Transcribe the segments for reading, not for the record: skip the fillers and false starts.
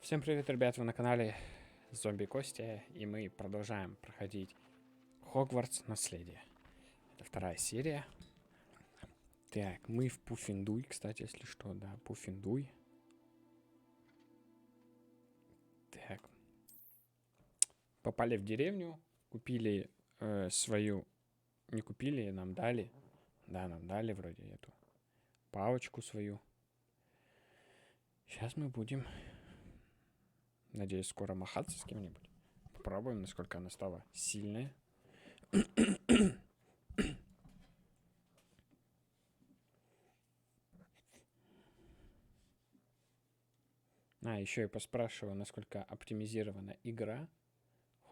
Всем привет, ребят, вы на канале Зомби Костя, и мы продолжаем проходить Хогвартс Наследие. Это вторая серия. Так, мы в Пуффендуй, кстати, если что, да, Пуффендуй. Так. Попали в деревню, купили свою... Не купили, нам дали. Да, нам дали вроде эту палочку свою. Сейчас мы будем... Надеюсь, скоро махаться с кем-нибудь. Попробуем, насколько она стала сильная. Еще я поспрашиваю, насколько оптимизирована игра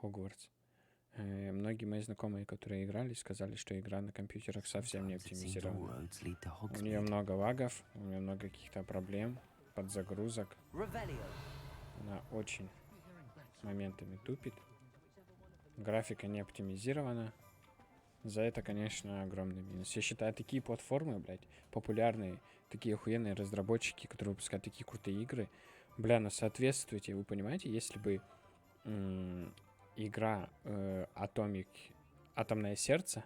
Hogwarts. Многие мои знакомые, которые играли, сказали, что игра на компьютерах совсем не оптимизирована. У нее много лагов, у нее много каких-то проблем, подзагрузок. Она очень моментами тупит. Графика не оптимизирована. За это, конечно, огромный минус. Я считаю, такие платформы, блядь, популярные, такие охуенные разработчики, которые выпускают такие крутые игры, бля, ну соответствуйте, вы понимаете, если бы игра Атомное сердце,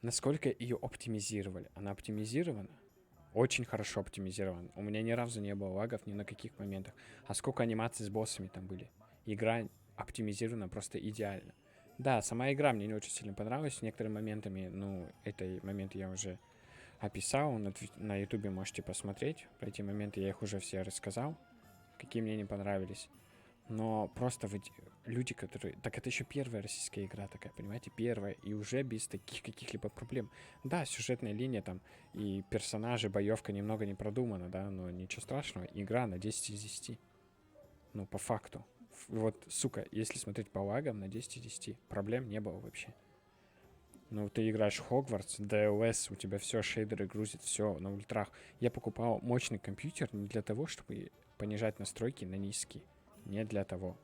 насколько ее оптимизировали? Она оптимизирована? Очень хорошо оптимизирована. У меня ни разу не было лагов ни на каких моментах. А сколько анимаций с боссами там были? Игра оптимизирована просто идеально. Да, сама игра мне не очень сильно понравилась. Некоторыми моментами, ну, эти моменты я уже описал. На ютубе можете посмотреть. Про эти моменты я их уже все рассказал, какие мне не понравились. Но просто люди, которые... Так это еще первая российская игра такая, понимаете? Первая. И уже без таких каких-либо проблем. Да, сюжетная линия там и персонажи, боевка немного не продумана, да, но ничего страшного. Игра на 10 из 10. Ну, по факту. Вот, сука, если смотреть по лагам, на 10 из 10 проблем не было вообще. Ну, ты играешь в Hogwarts, DLS, у тебя все, шейдеры грузят, все на ультрах. Я покупал мощный компьютер не для того, чтобы понижать настройки на низкие. Не для того.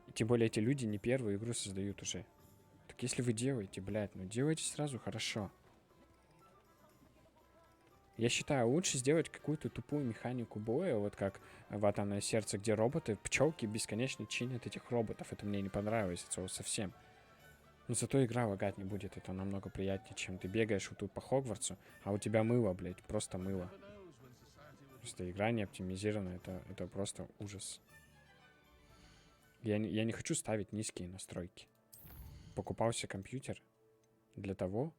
И тем более эти люди не первую игру создают уже. Так если вы делаете, блядь, ну делайте сразу хорошо. Я считаю, лучше сделать какую-то тупую механику боя, вот как в Атомное сердце, где роботы, пчелки бесконечно чинят этих роботов. Это мне не понравилось от слова совсем. Но зато игра лагать не будет. Это намного приятнее, чем ты бегаешь вот тут по Хогвартсу, а у тебя мыло, блядь, просто мыло. Просто игра не оптимизирована, это просто ужас. Я не хочу ставить низкие настройки. Покупался компьютер для того,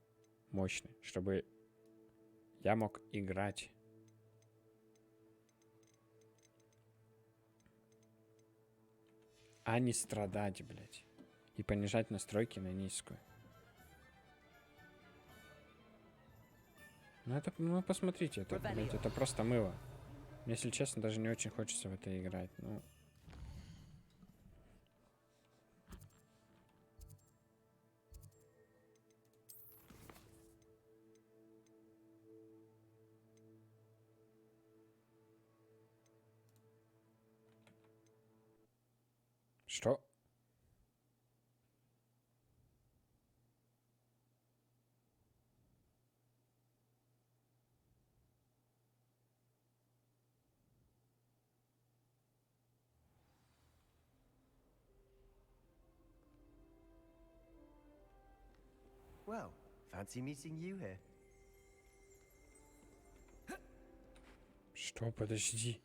мощный, чтобы я мог играть. А не страдать, блядь. И понижать настройки на низкую. Ну посмотрите, это, блядь, это просто мыло. Мне, если честно, даже не очень хочется в это играть. Ну... Что? Well, fancy meeting you here. Что? Подожди.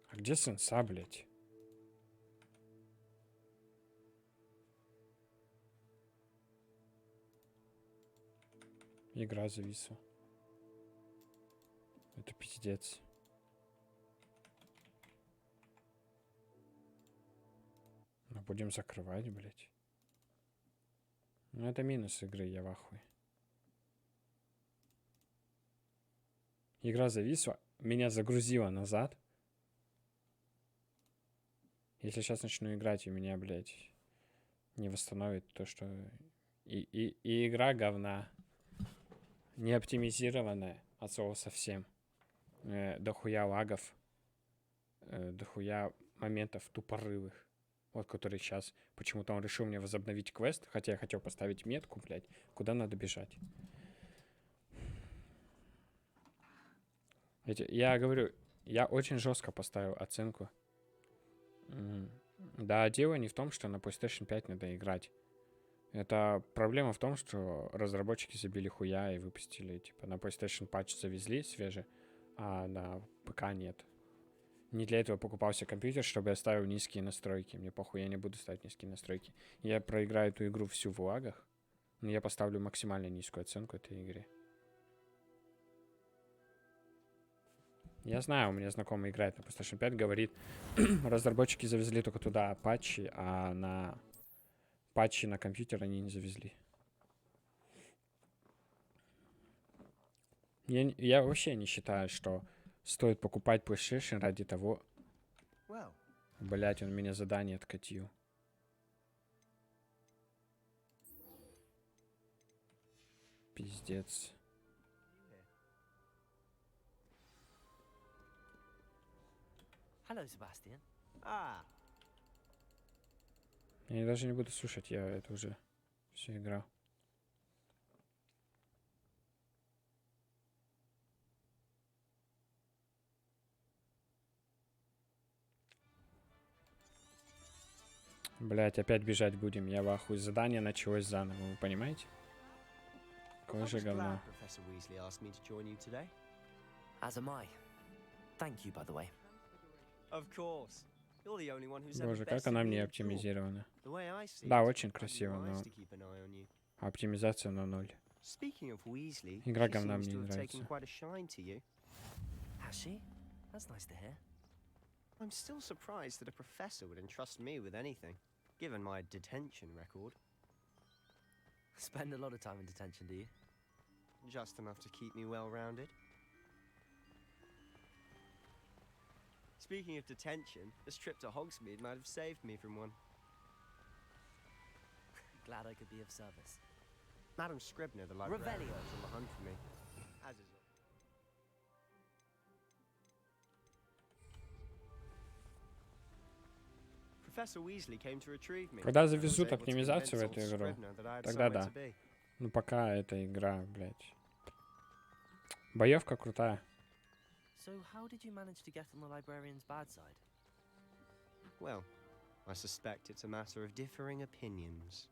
А где сенса, блядь? Игра зависла. Это пиздец. Ну, будем закрывать, блядь. Ну, это минус игры, я в ахуе. Игра зависла, меня загрузила назад. Если сейчас начну играть, у меня, блядь, не восстановит то, что... И игра говна. Не оптимизированная от слова совсем. Дохуя лагов. Дохуя моментов тупорылых. Вот, который сейчас... Почему-то он решил мне возобновить квест, хотя я хотел поставить метку, блядь, куда надо бежать. Я говорю, я очень жестко поставил оценку. Да, дело не в том, что на PlayStation 5 надо играть. Это проблема в том, что разработчики забили хуя и выпустили, типа, на PlayStation патч завезли свежий, а на ПК нет. Не для этого покупался компьютер, чтобы я ставил низкие настройки. Мне похуй, я не буду ставить низкие настройки. Я проиграю эту игру всю в лагах, но я поставлю максимально низкую оценку этой игре. Я знаю, у меня знакомый играет на PlayStation 5, говорит, разработчики завезли только туда патчи, а на патчи на компьютер они не завезли. Я вообще не считаю, что стоит покупать PlayStation ради того... Блять, он меня задание откатил. Пиздец. Hello, Sebastian. Я даже не буду слушать, я это уже все играл. Блять, опять бежать будем, я в ахуе. Задание началось заново, вы понимаете? Какое же говно. As am I. Thank you, by the way. Of course. You're the only one who's ever Боже, как bested она me мне in duel. оптимизирована. The way I see Да, it, очень I'd be красиво, wise но to keep an eye on you. оптимизация на 0. Speaking of Weasley, Игра she говна seems мне to не have taken нравится. quite a shine to you. Has she? That's nice to hear. I'm still surprised that a professor would entrust me with anything, given my detention record. Spend a lot of time in detention, do you? Just enough to keep me well-rounded. Speaking of detention, this trip to Hogsmeade might have saved me from one. Glad I could be of service. Madam Scribner, the librarian, is on the hunt for me. As is Professor Weasley came to retrieve me. Когда завезут оптимизацию в эту игру, тогда да. Ну пока эта игра, блядь. Боевка крутая. So how did you manage to get on the librarian's bad side? Well, I suspect it's a matter of differing opinions.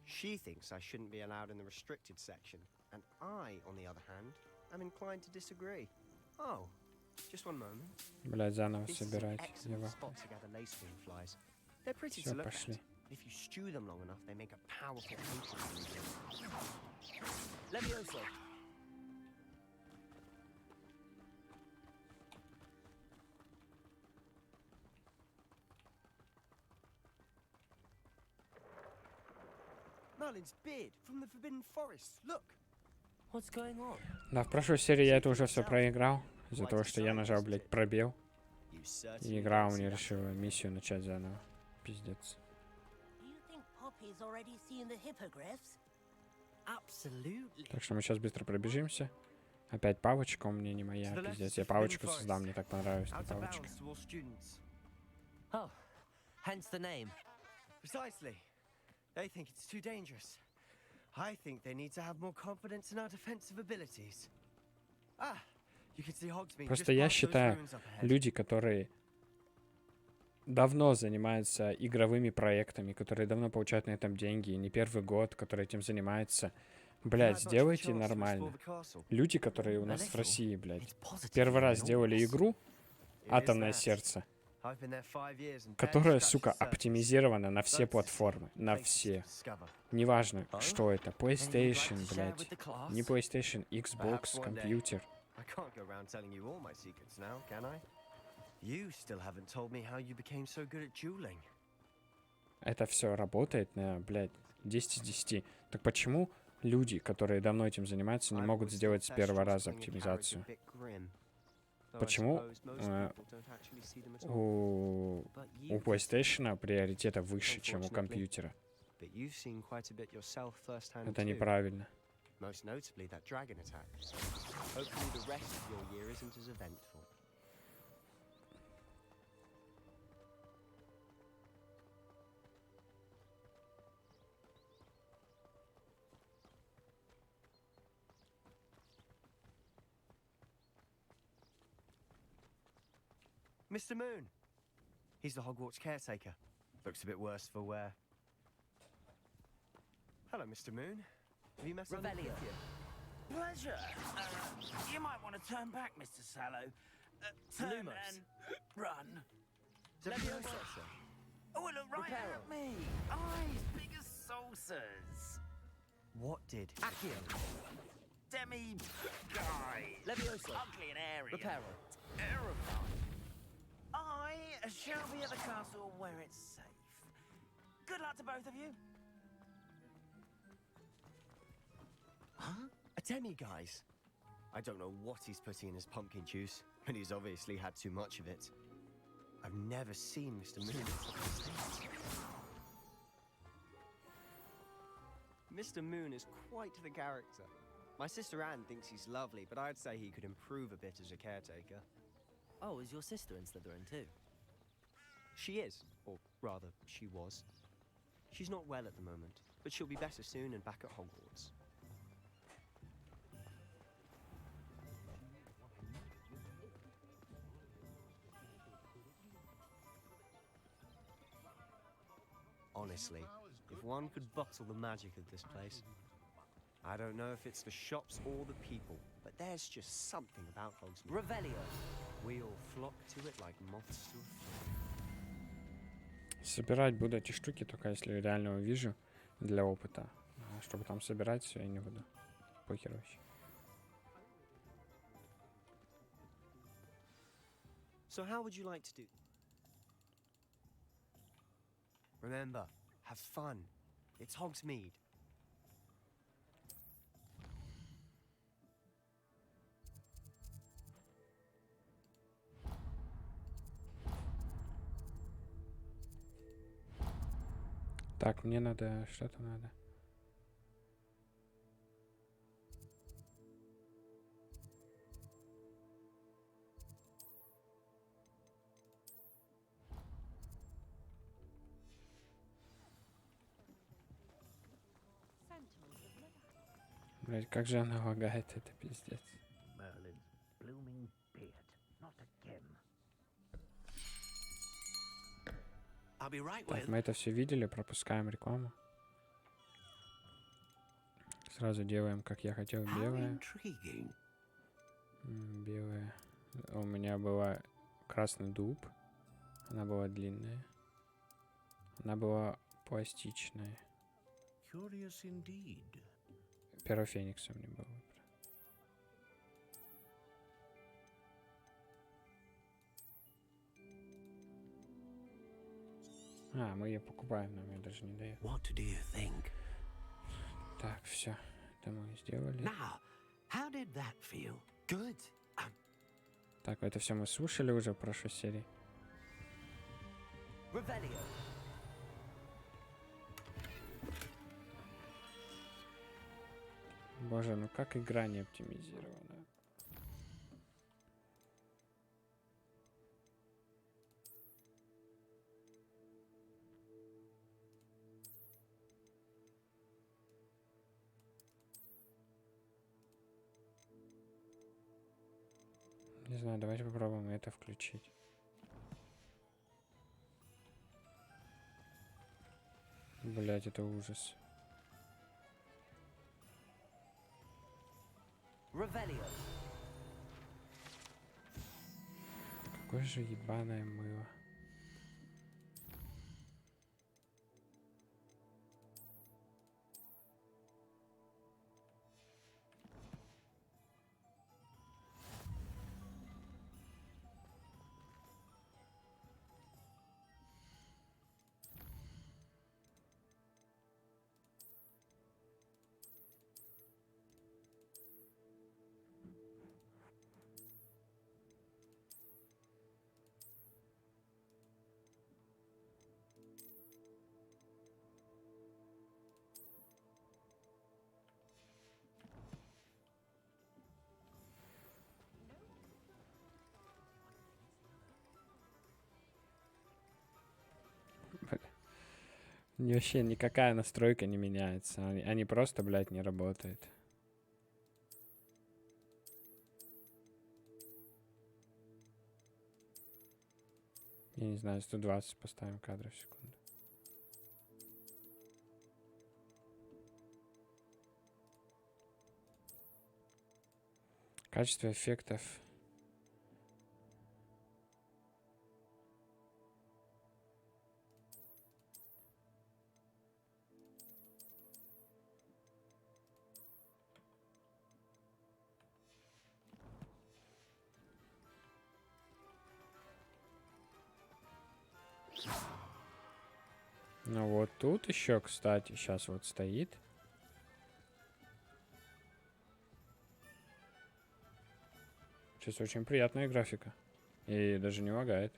She thinks I shouldn't be allowed in the restricted section, and I, on the other hand, am inclined to disagree. Oh, just one moment. Блядь, заново This is an собирать. excellent spot to gather lacewing flies. They're pretty to Все, look пошли. at. If you stew them long enough, they make a powerful potion. Levioso. Merlin's beard from the Forbidden Forest. Look. What's going on? Да, в прошлой серии я это уже все проиграл. Из-за того, что я нажал, блядь, пробел. И игра у меня решила миссию начать заново. Пиздец. Так что мы сейчас быстро пробежимся. Опять палочка у меня не моя, пиздец. Я палочку создам, мне так понравилась эта палочка. Oh, hence the name. Precisely. They think it's too dangerous. I think they need to have more confidence in our defensive abilities. Ah, you can see Hogsmeade. Просто я считаю, люди, которые давно занимаются игровыми проектами, которые давно получают на этом деньги, и не первый год, которые этим занимаются, блядь, сделайте нормально. Люди, которые у нас в России, блядь, первый раз сделали игру «Атомное сердце», которая, сука, оптимизирована на все платформы, на все. Неважно, что это, PlayStation, блядь, не PlayStation, Xbox, компьютер. Это все работает на, блядь, 10 из 10. Так почему люди, которые давно этим занимаются, не могут сделать с первого раза оптимизацию? Почему у PlayStation приоритета выше, чем у компьютера? Это неправильно. Mr. Moon. He's the Hogwarts caretaker. Looks a bit worse for wear. Hello, Mr. Moon. Have you met someone? Pleasure. You might want to turn back, Mr. Sallow. Turn Lumos. and run. Leviosa. Oh, it looked right at me. Eyes big as saucers. What did? Accio. Demi guy. Leviosa. Ugly and airy. Reparo. Terrifying. I shall be at the castle where it's safe. Good luck to both of you. Huh? A demi-guise? I don't know what he's putting in his pumpkin juice, but he's obviously had too much of it. I've never seen Mr. Moon in such a state. Mr. Moon is quite the character. My sister Anne thinks he's lovely, but I'd say he could improve a bit as a caretaker. Oh, is your sister in Slytherin too? She is, or rather, she was. She's not well at the moment, but she'll be better soon and back at Hogwarts. Honestly, if one could bottle the magic of this place. I don't know if it's the shops or the people, but there's just something about Hogsmeade. Revelio. We all flock to it like moths to a flame. Собирать буду эти штуки, только если реально увижу для опыта. А чтобы там собирать, все, я не буду. Похер вообще. So how would you like to do? Remember, have fun. It's Hogsmeade. Так, мне надо... Что-то надо. Блять, как же она лагает, это пиздец. Merlin's blooming beard. Not again. I'll be right Так, with. мы это все видели, пропускаем рекламу. Сразу делаем, как я хотел, How белое. intriguing. Белое. У меня была красный дуб. Она была длинная. Она была пластичная. Curious indeed. Перо Феникса мне было. А, мы ее покупаем, нам ее даже не дают. What do you think? Так, все. Это мы сделали. Now, how did that feel? Good. Так, это все мы слушали уже в прошлой серии. Revelio. Боже, ну как игра не оптимизирована. Не знаю, давайте попробуем это включить. Блять, это ужас. Revelio. Какое же ебаное мыло. Вообще никакая настройка не меняется. Они просто, блядь, не работают. Я не знаю, 120 поставим кадров в секунду. Качество эффектов. Ну вот тут еще, кстати, сейчас вот стоит. Сейчас очень приятная графика. И даже не лагает.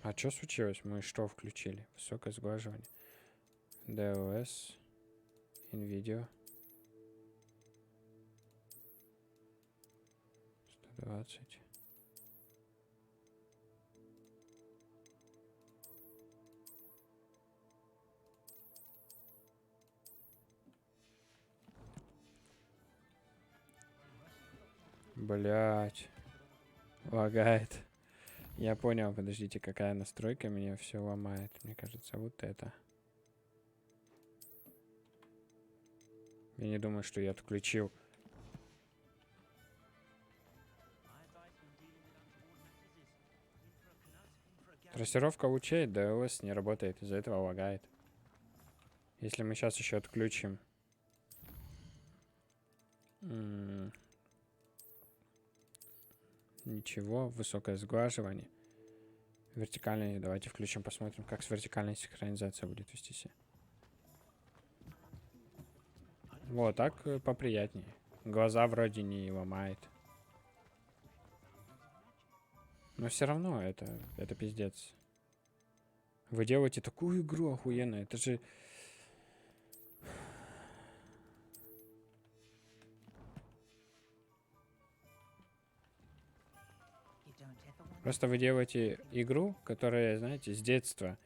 А что случилось? Мы что включили? Высокое сглаживание. DLS. InVideo. 120. Блять. Лагает. Я понял, подождите, какая настройка меня все ломает. Мне кажется, вот это. Я не думаю, что я отключил. Трассировка лучей, DLS не работает, из-за этого лагает. Если мы сейчас еще отключим... Ничего, высокое сглаживание. Вертикальный, давайте включим, посмотрим, как с вертикальной синхронизацией будет вести себя. Вот, так поприятнее. Глаза вроде не ломает. Но все равно это пиздец. Вы делаете такую игру охуенную, это же... Просто вы делаете игру, которая, знаете, с детства.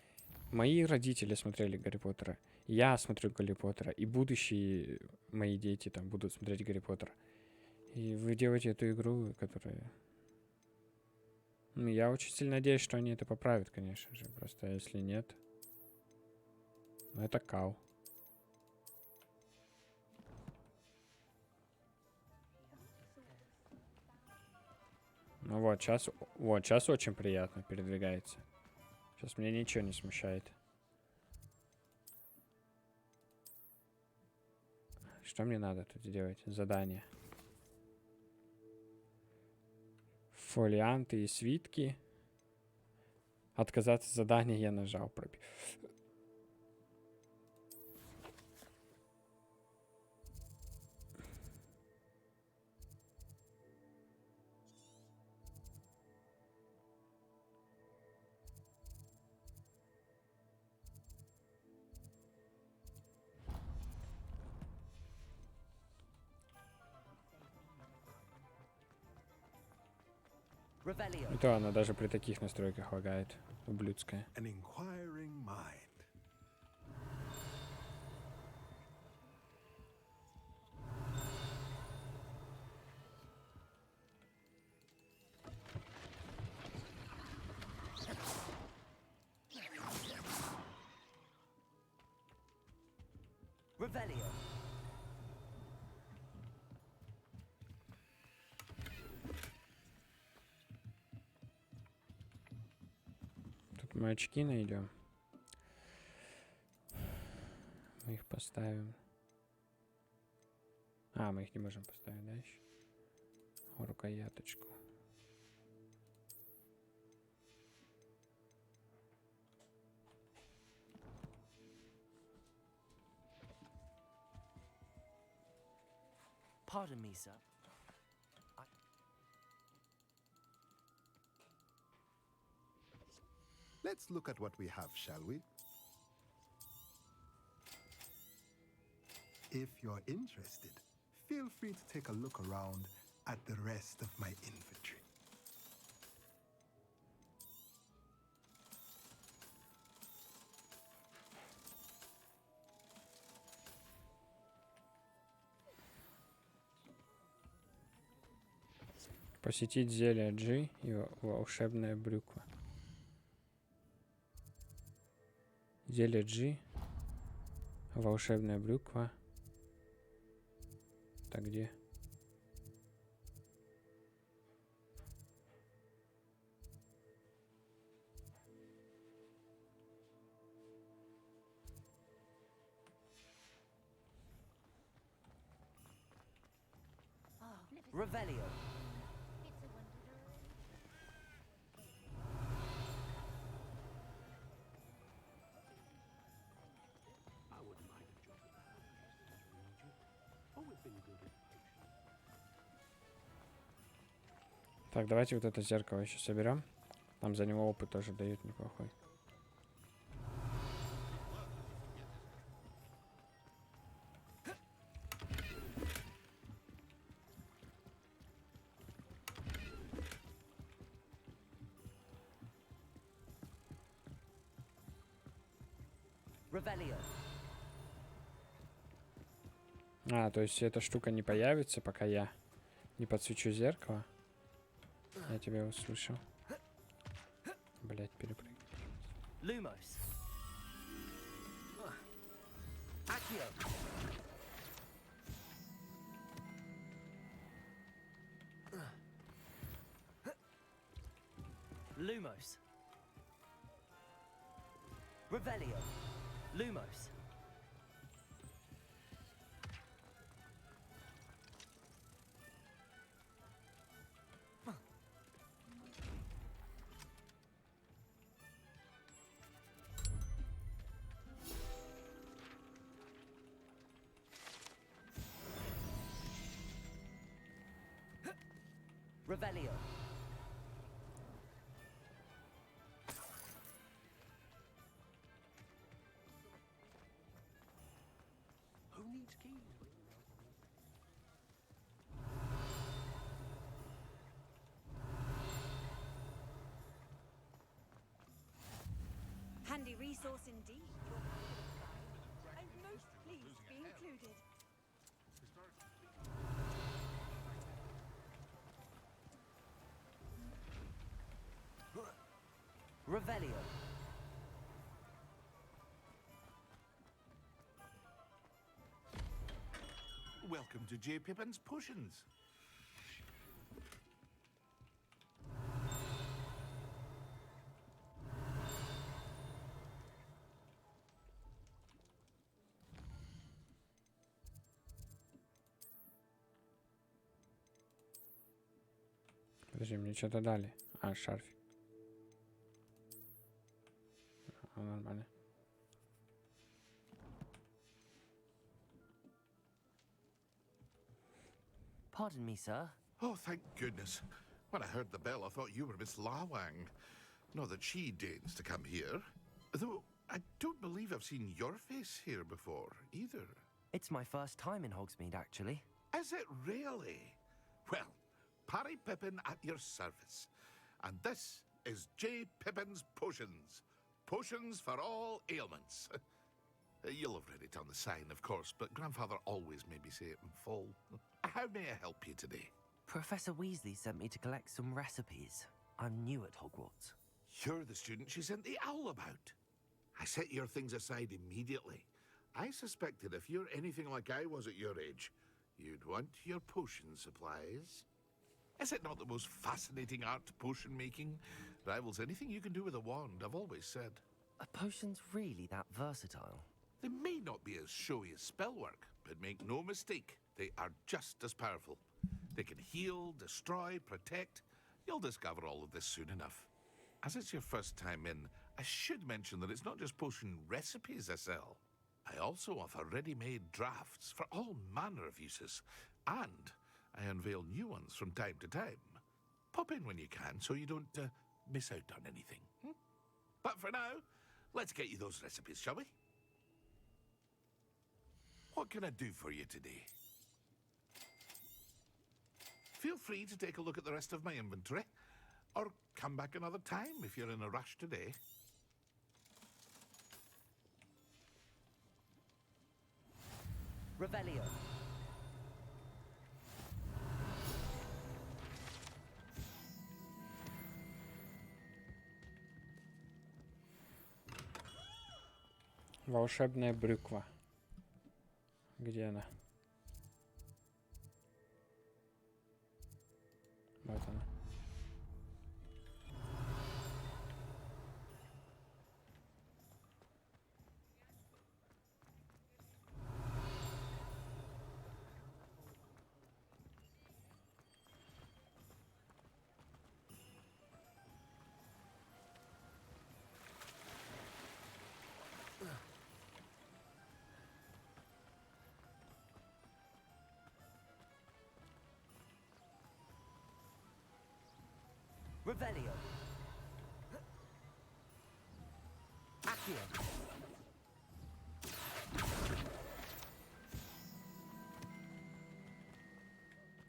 Мои родители смотрели Гарри Поттера. Я смотрю Гарри Поттера. И будущие мои дети там будут смотреть Гарри Поттера. И вы делаете эту игру, которая... Ну, я очень сильно надеюсь, что они это поправят, конечно же. Просто если нет... Ну, это кал. Ну вот, сейчас очень приятно передвигается. Сейчас меня ничего не смущает. Что мне надо тут сделать? Задание. Фолианты и свитки. Отказаться от задания я нажал. И то она даже при таких настройках лагает. Ублюдская. An inquiring mind. Revelio. Тут мы очки найдем. Мы их поставим. А, мы их не можем поставить, да, еще? Рукояточку. Pardon me, sir. Let's look at what we have, shall we? If you're interested, feel free to take a look around at the rest of my inventory. Посетить зелье G и волшебная брюква. Зелье G. Волшебная брюква. Так где? Revelio. Так, давайте вот это зеркало еще соберем. Там за него опыт тоже дают неплохой. Revelio. А, то есть эта штука не появится, пока я не подсвечу зеркало. Я тебя услышал. Блять, перепрыгни. Lumos. Accio. Lumos. Revelio. Lumos. Revelio. Who needs keys? Handy resource indeed. I'm most pleased to be included. Revelio. Welcome to J. Pippin's Potions. Подожди, мне что-то дали. А, шарфик. А, нормально. Pardon me, sir. Oh, thank goodness. When I heard the bell, I thought you were Miss Lawang. Not that she deigns to come here. Though, I don't believe I've seen your face here before, either. It's my first time in Hogsmeade, actually. Is it really? Well, Parry Pippin at your service. And this is J. Pippin's Potions. Potions for all ailments. You'll have read it on the sign, of course, but Grandfather always made me say it in full. How may I help you today? Professor Weasley sent me to collect some recipes. I'm new at Hogwarts. You're the student she sent the owl about. I set your things aside immediately. I suspected if you're anything like I was at your age, you'd want your potion supplies. Is it not the most fascinating art, potion making? Rivals anything you can do with a wand, I've always said. Are potions really that versatile? They may not be as showy as spellwork, but make no mistake, they are just as powerful. They can heal, destroy, protect. You'll discover all of this soon enough. As it's your first time in, I should mention that it's not just potion recipes I sell. I also offer ready-made drafts for all manner of uses, and I unveil new ones from time to time. Pop in when you can so you don't miss out on anything. But for now, let's get you those recipes, shall we? What can I do for you today? Feel free to take a look at the rest of my inventory, or come back another time if you're in a rush today. Revelio. Волшебная брюква. Где она? Вот она. Revelio. Accio.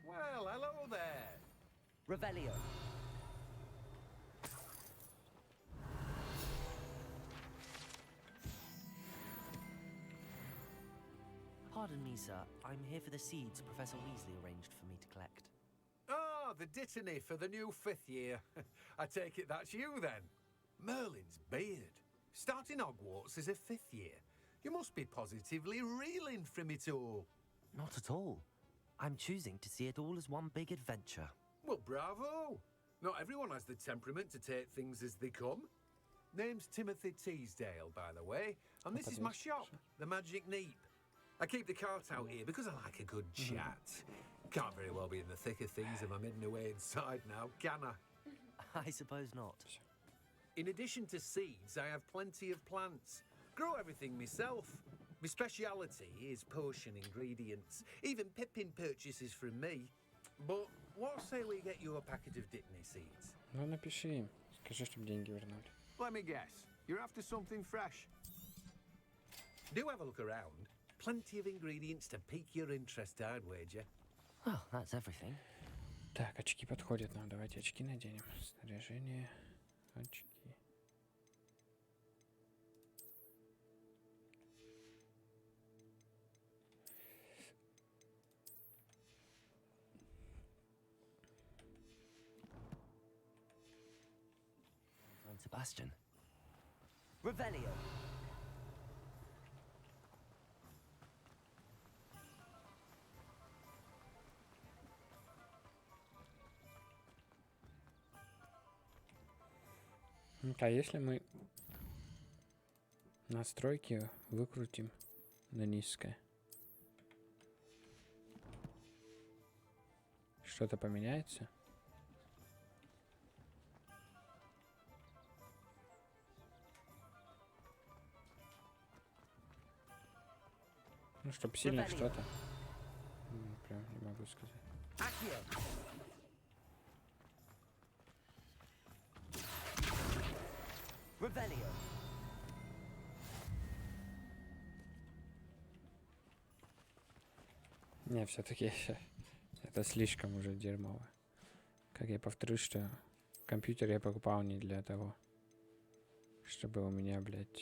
Well, hello there. Revelio. Pardon me, sir. I'm here for the seeds Professor Weasley arranged for me to collect. Ah, the dittany for the new 5th year. I take it that's you then. Merlin's beard. Starting Hogwarts as a 5th year. You must be positively reeling from it all. Not at all. I'm choosing to see it all as one big adventure. Well, bravo. Not everyone has the temperament to take things as they come. Name's Timothy Teasdale, by the way, and this is my shop, the Magic Neep. I keep the cart out here because I like a good chat. Can't very well be in the thick of things if I'm hidden away inside now, can I? I suppose not. In addition to seeds, I have plenty of plants. Grow everything myself. My speciality is potion ingredients. Even Pippin purchases from me. But what say we get you a packet of Dittany seeds? Ну, напиши им. Скажи, чтобы деньги вернули. Let me guess. You're after something fresh. Do have a look around. Plenty of ingredients to pique your interest, I'd wager. Well, that's everything. Так, очки подходят нам. Давайте очки наденем. Снаряжение. Очки. And Sebastian. Revelio. А если мы настройки выкрутим на низкое? Что-то поменяется? Ну, чтоб сильно что-то. Прям не могу сказать. Accio. Revelio. Не, все-таки это слишком уже дерьмово. Как я повторюсь, что компьютер я покупал не для того, чтобы у меня, блядь,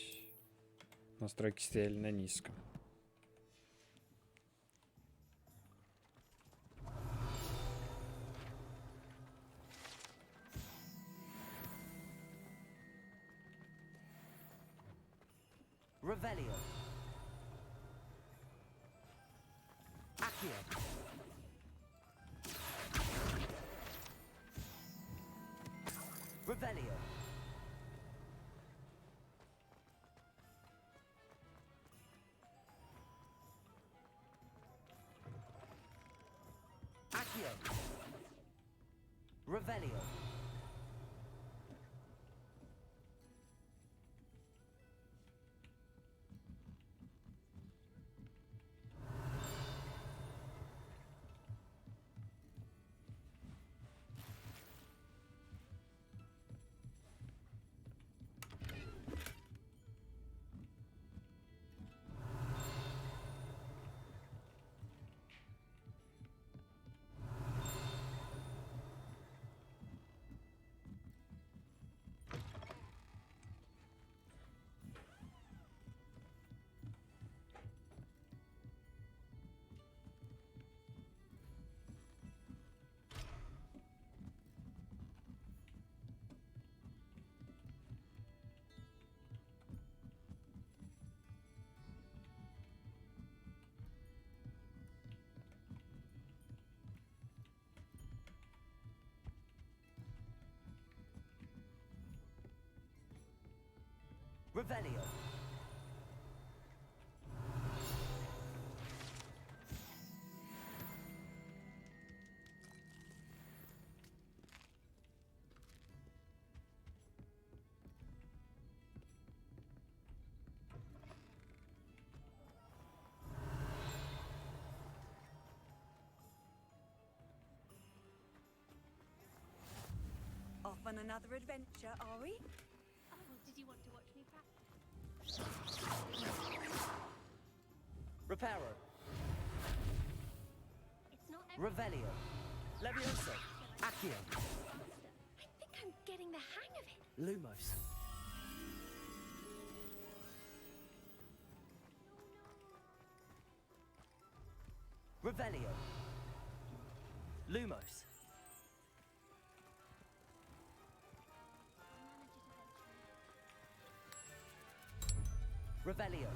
настройки стояли на низком. Revelio. Accio. Revelio. Accio. Revelio. Revelio. Off on another adventure, are we? Oh, did you want to watch me practice? Reparo. It's not every Revelio. Levioso. Accio. I think I'm getting the hang of it. Lumos. Revelio. Lumos. Revelio.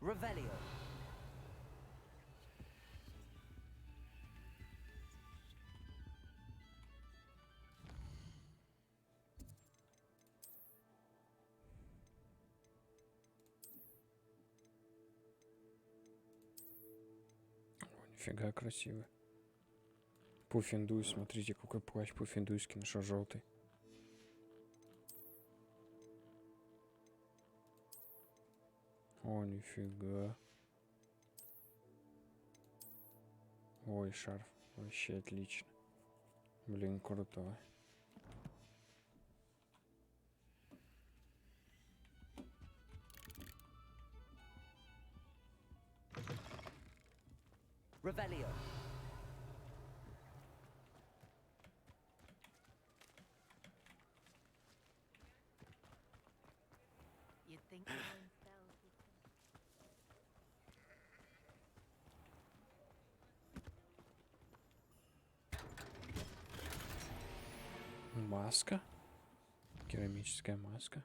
Revelio. О, нифига красиво. Пуффиндуй, смотрите, какой плащ пуффиндуйский, ну что, желтый. О, нифига. Ой, шарф. Вообще отлично. Блин, крутой. Revelio. You'd think throwing spells would Маска. Керамическая маска.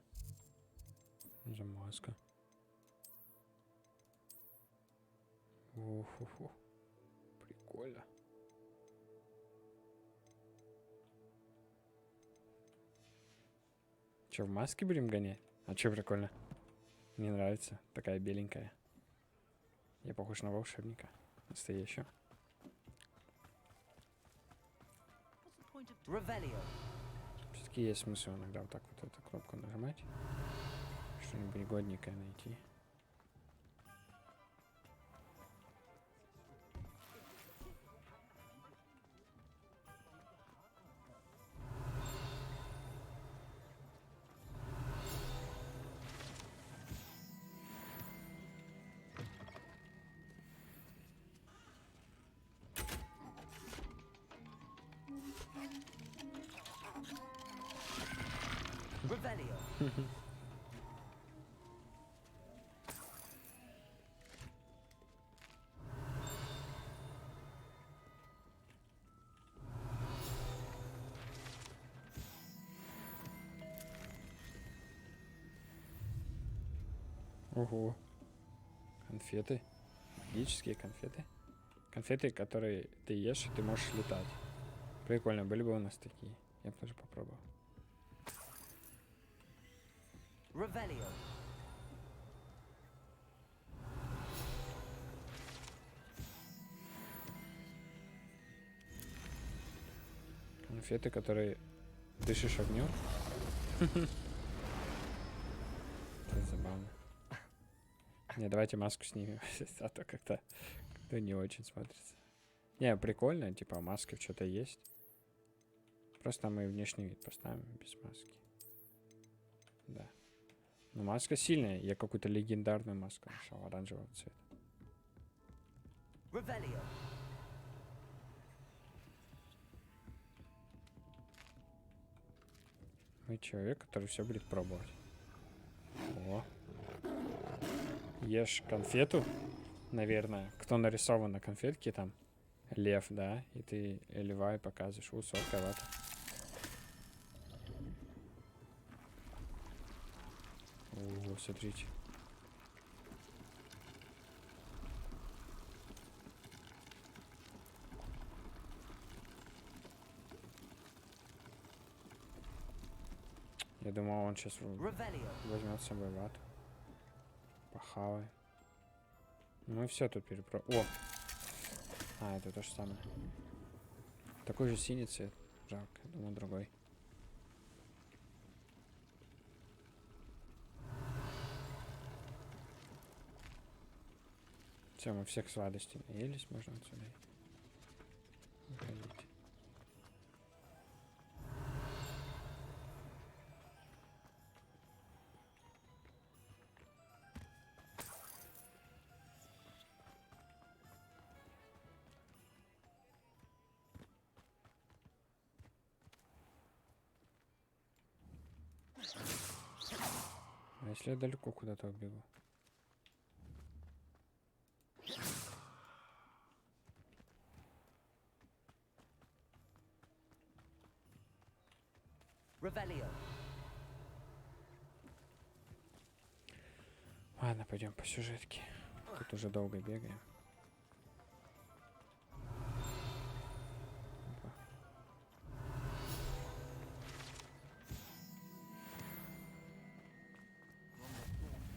За маска. Уху-ху. Прикольно. Че, в маске будем гонять? А че прикольно? Мне нравится. Такая беленькая. Я похож на волшебника. Настоящего. Revelio. Все-таки есть смысл иногда вот так вот эту кнопку нажимать. Что-нибудь годненькое найти. Revelio. Ого. Конфеты. Магические конфеты. Конфеты, которые ты ешь, и ты можешь летать. Прикольно, были бы у нас такие. Я бы тоже попробовал. Revelio. Конфеты, которые дышишь огнем. Это забавно. Не, давайте маску снимем, а то как-то не очень смотрится. Не, прикольно, типа маски что-то есть. Просто мы внешний вид поставим без маски. Да. Но маска сильная. Я какую-то легендарную маску нашел, оранжевого цвета. Revelio. Мы человек, который все будет пробовать. ешь конфету, наверное. Кто нарисован на конфетке там? Лев, да? И ты льва и показываешь. Сладковато. О, смотрите. Я думал, он сейчас возьмет с собой вату. Похавай. Ну и все тут О! А, это то же самое. Такой же синий цвет. Жалко, думаю, другой. Все, мы всех сладостей наелись, можно отсюда выходить. А если я далеко куда-то убегу? Ладно, пойдем по сюжетке. Тут уже долго бегаем. Опа.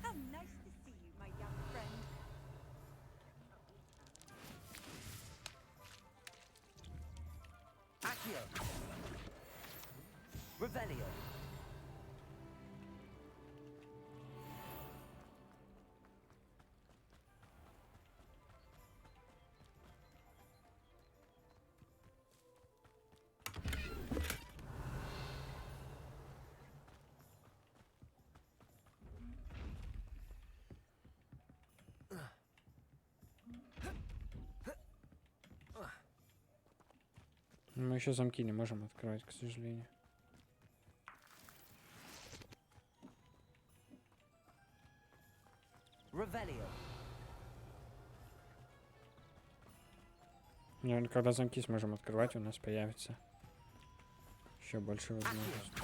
How nice to see you, my young friend. Accio. Revelio. Мы еще замки не можем открывать, к сожалению. Revelio. Наверное, когда замки сможем открывать, у нас появится еще больше возможностей.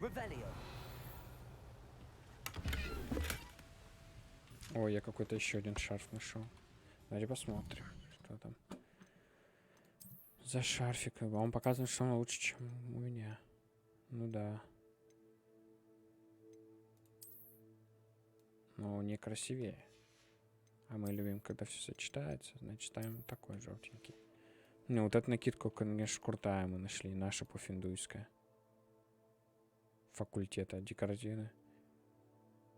Revelio. Ой, я какой-то еще один шарф нашел. Давайте посмотрим, что там за шарфик. Он показывает, что он лучше, чем у меня. Ну да. Но не красивее. А мы любим, когда все сочетается. Значит, ставим такой желтенький. Ну, вот эта накидка, конечно, крутая мы нашли. Наша пуффиндуйская. Факультета. Декоративная.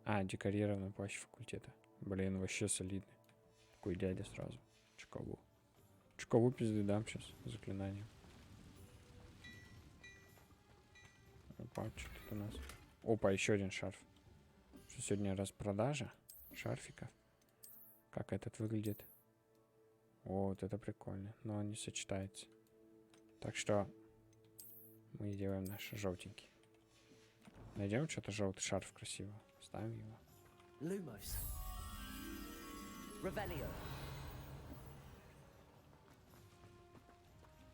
А, декорированный плащ факультета. Блин, вообще солидный. Такой дядя сразу. Чкову. Чкову пизды дам сейчас. Заклинанием. Опа, что тут у нас? Опа, еще один шарф. Что сегодня распродажа шарфиков. Как этот выглядит? О, вот это прикольно. Но он не сочетается. Так что мы делаем наш желтенький. Найдем что-то желтый шарф красиво. Ставим его. Lumos. Revelio.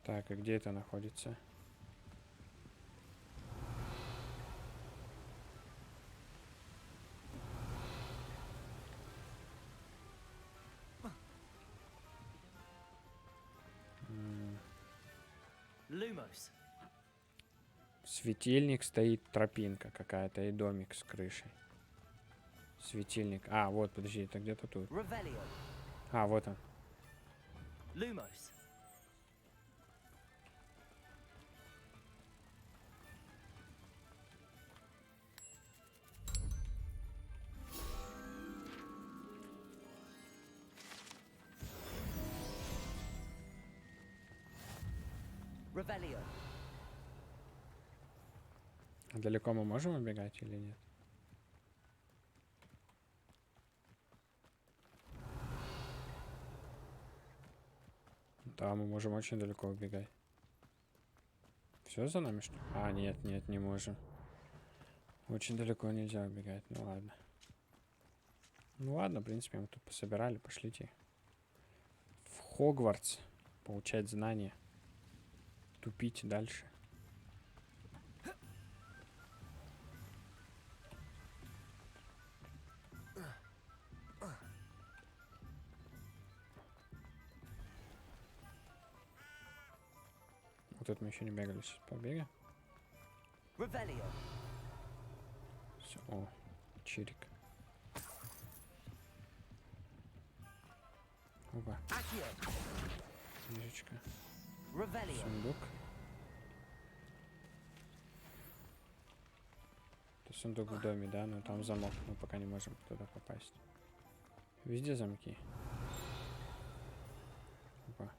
Так, и где это находится? Lumos. Светильник, стоит тропинка какая-то и домик с крышей. Светильник. А, вот, подожди, это где-то тут. Revelio. А, вот он. Lumos. Revelio. Далеко мы можем убегать или нет? Да, мы можем очень далеко убегать. Все за нами, что ли? А, нет, нет, не можем. Очень далеко нельзя убегать. Ну ладно. Ну ладно, в принципе, мы тут пособирали. Пошлите в Хогвартс получать знания. Тупить дальше. Вот тут мы еще не бегали. Сейчас побегаем. Все. О, чирик. Опа. Книжечка. Сундук. Это сундук в доме, да? Но там замок. Мы пока не можем туда попасть. Везде замки. Опа.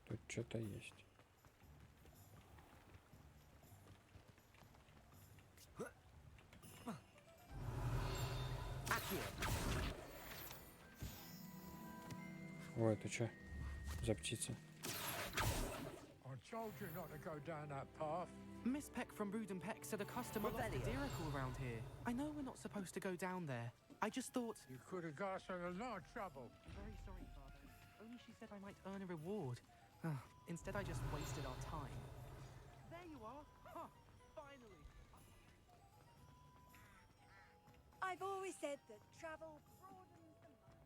Тут что-то есть. Ой, это что за птица? Miss Peck from Brood and Peck said a customer lost a deeracle around here. I know we're not supposed to go down there. I just thought... You could have got us in a lot of trouble. I'm very sorry, Father. Only she said I might earn a reward. Instead, I just wasted our time. There you are. Huh, finally. I've always said that travel broadens the mind.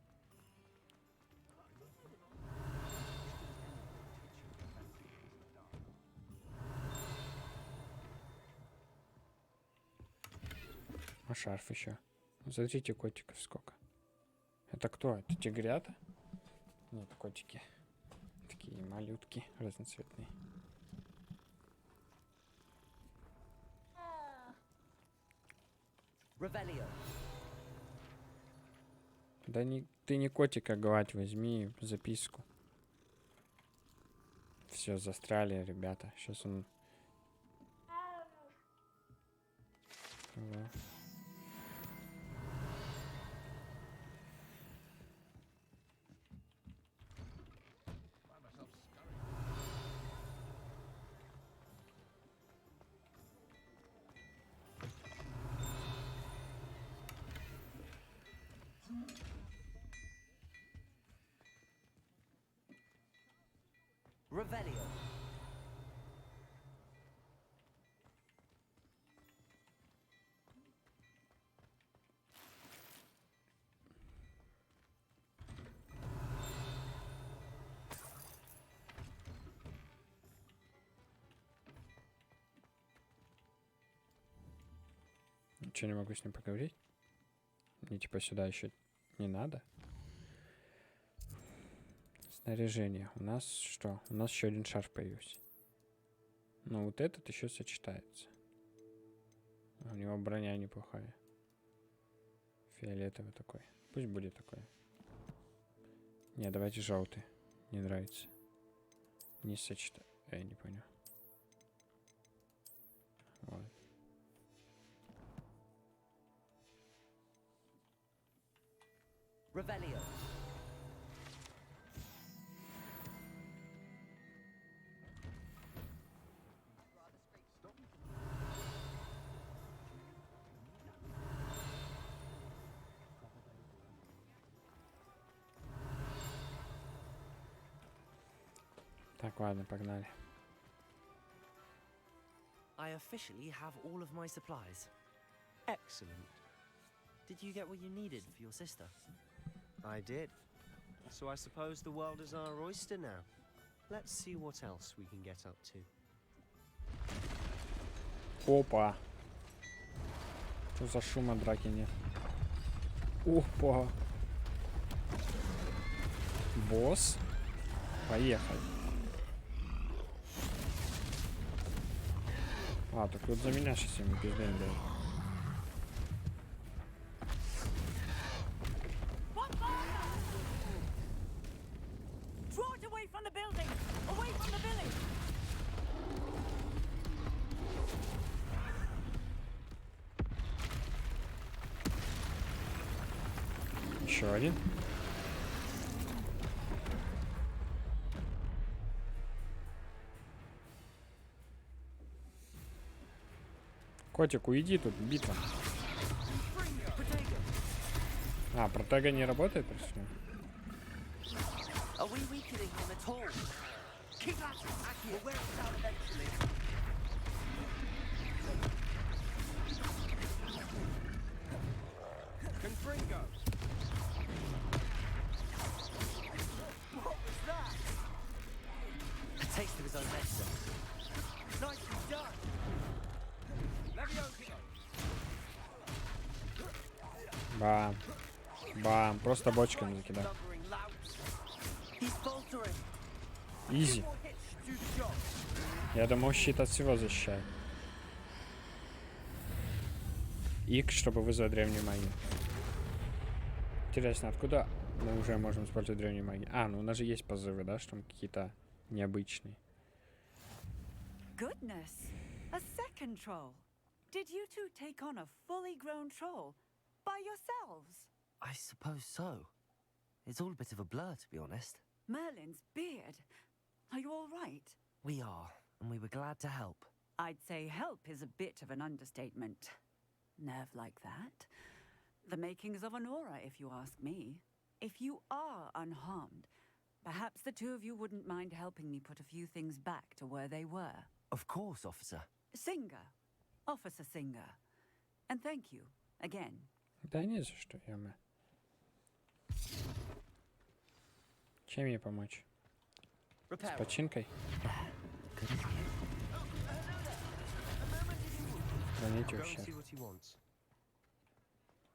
А шарф еще. Смотрите, котиков сколько. Это кто? Это тигрята? Нет, котики. Такие малютки разноцветные. Да не, ты не котика гладь, возьми записку. Все, застряли, ребята. Сейчас он... Че, не могу с ним поговорить? Мне типа сюда еще не надо. Снаряжение. У нас что? У нас еще один шарф появился. Но вот этот еще сочетается. У него броня неплохая. Фиолетовый такой. Пусть будет такой. Не, давайте желтый. Не нравится. Не сочетается. Я не понял. Вот. Так, ладно, погнали. I officially have all of my supplies. Excellent. Did you get what you needed for your sister? I did. So I suppose the world is our oyster now. Let's see what else we can get up to. Опа. Что за шума драки нет? Опа. Босс. Поехали. А, так вот за меня сейчас ему пиздень дают. Еще один. Котик, уйди, тут битва. А, протега не работает, просто? Are we weakening him at all? Keep at it, Aki. We'll wear it down eventually. Confringo. What was that? A taste of his own medicine. Nicely done. Levioso. Бам. Бам. Просто бочками закидал. Lumbering louts. He's faltering. Изи. More hits to do the job. Я думал, щит от всего защищает. X, чтобы вызвать древнюю магию. Интересно, откуда мы уже можем использовать древнюю магию? А, ну у нас же есть позывы, да, что там какие-то необычные. Goodness, a second troll. Did you two take on a fully grown troll by yourselves? I suppose so. It's all a bit of a blur, to be honest. Merlin's beard. Are you all right? We are, and we were glad to help. I'd say help is a bit of an understatement. Nerve like that. The makings of an aura, if you ask me. If you are unharmed, perhaps the two of you wouldn't mind helping me put a few things back to where they were. Of course, officer. Singer. Officer Singer. And thank you, again. Да не за что, ё-моё. Чем мне помочь? С починкой? Звоните Go and вообще. see what he wants.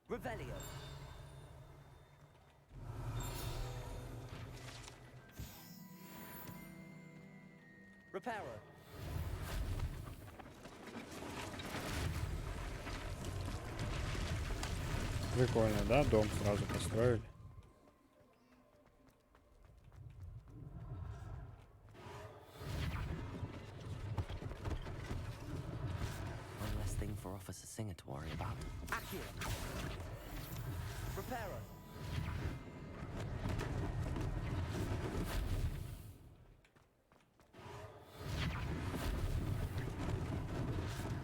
Revelio. Reparo. Прикольно, да? Дом сразу построили. One less thing for Officer Singer to worry about. Accio. Reparo.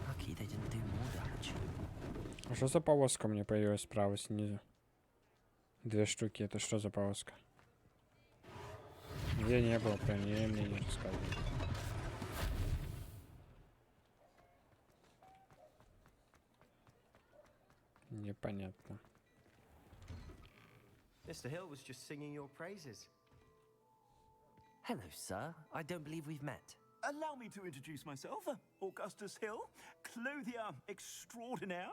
Lucky they didn't do more damage. А что за повозка мне появилась справа снизу? Две штуки. Это что за повозка? Я не был, прям мне не рассказывали. Непонятно. Mr. Hill was just singing your praises. Hello, sir. I don't believe we've met. Allow me to introduce myself, Augustus Hill, clothier extraordinaire.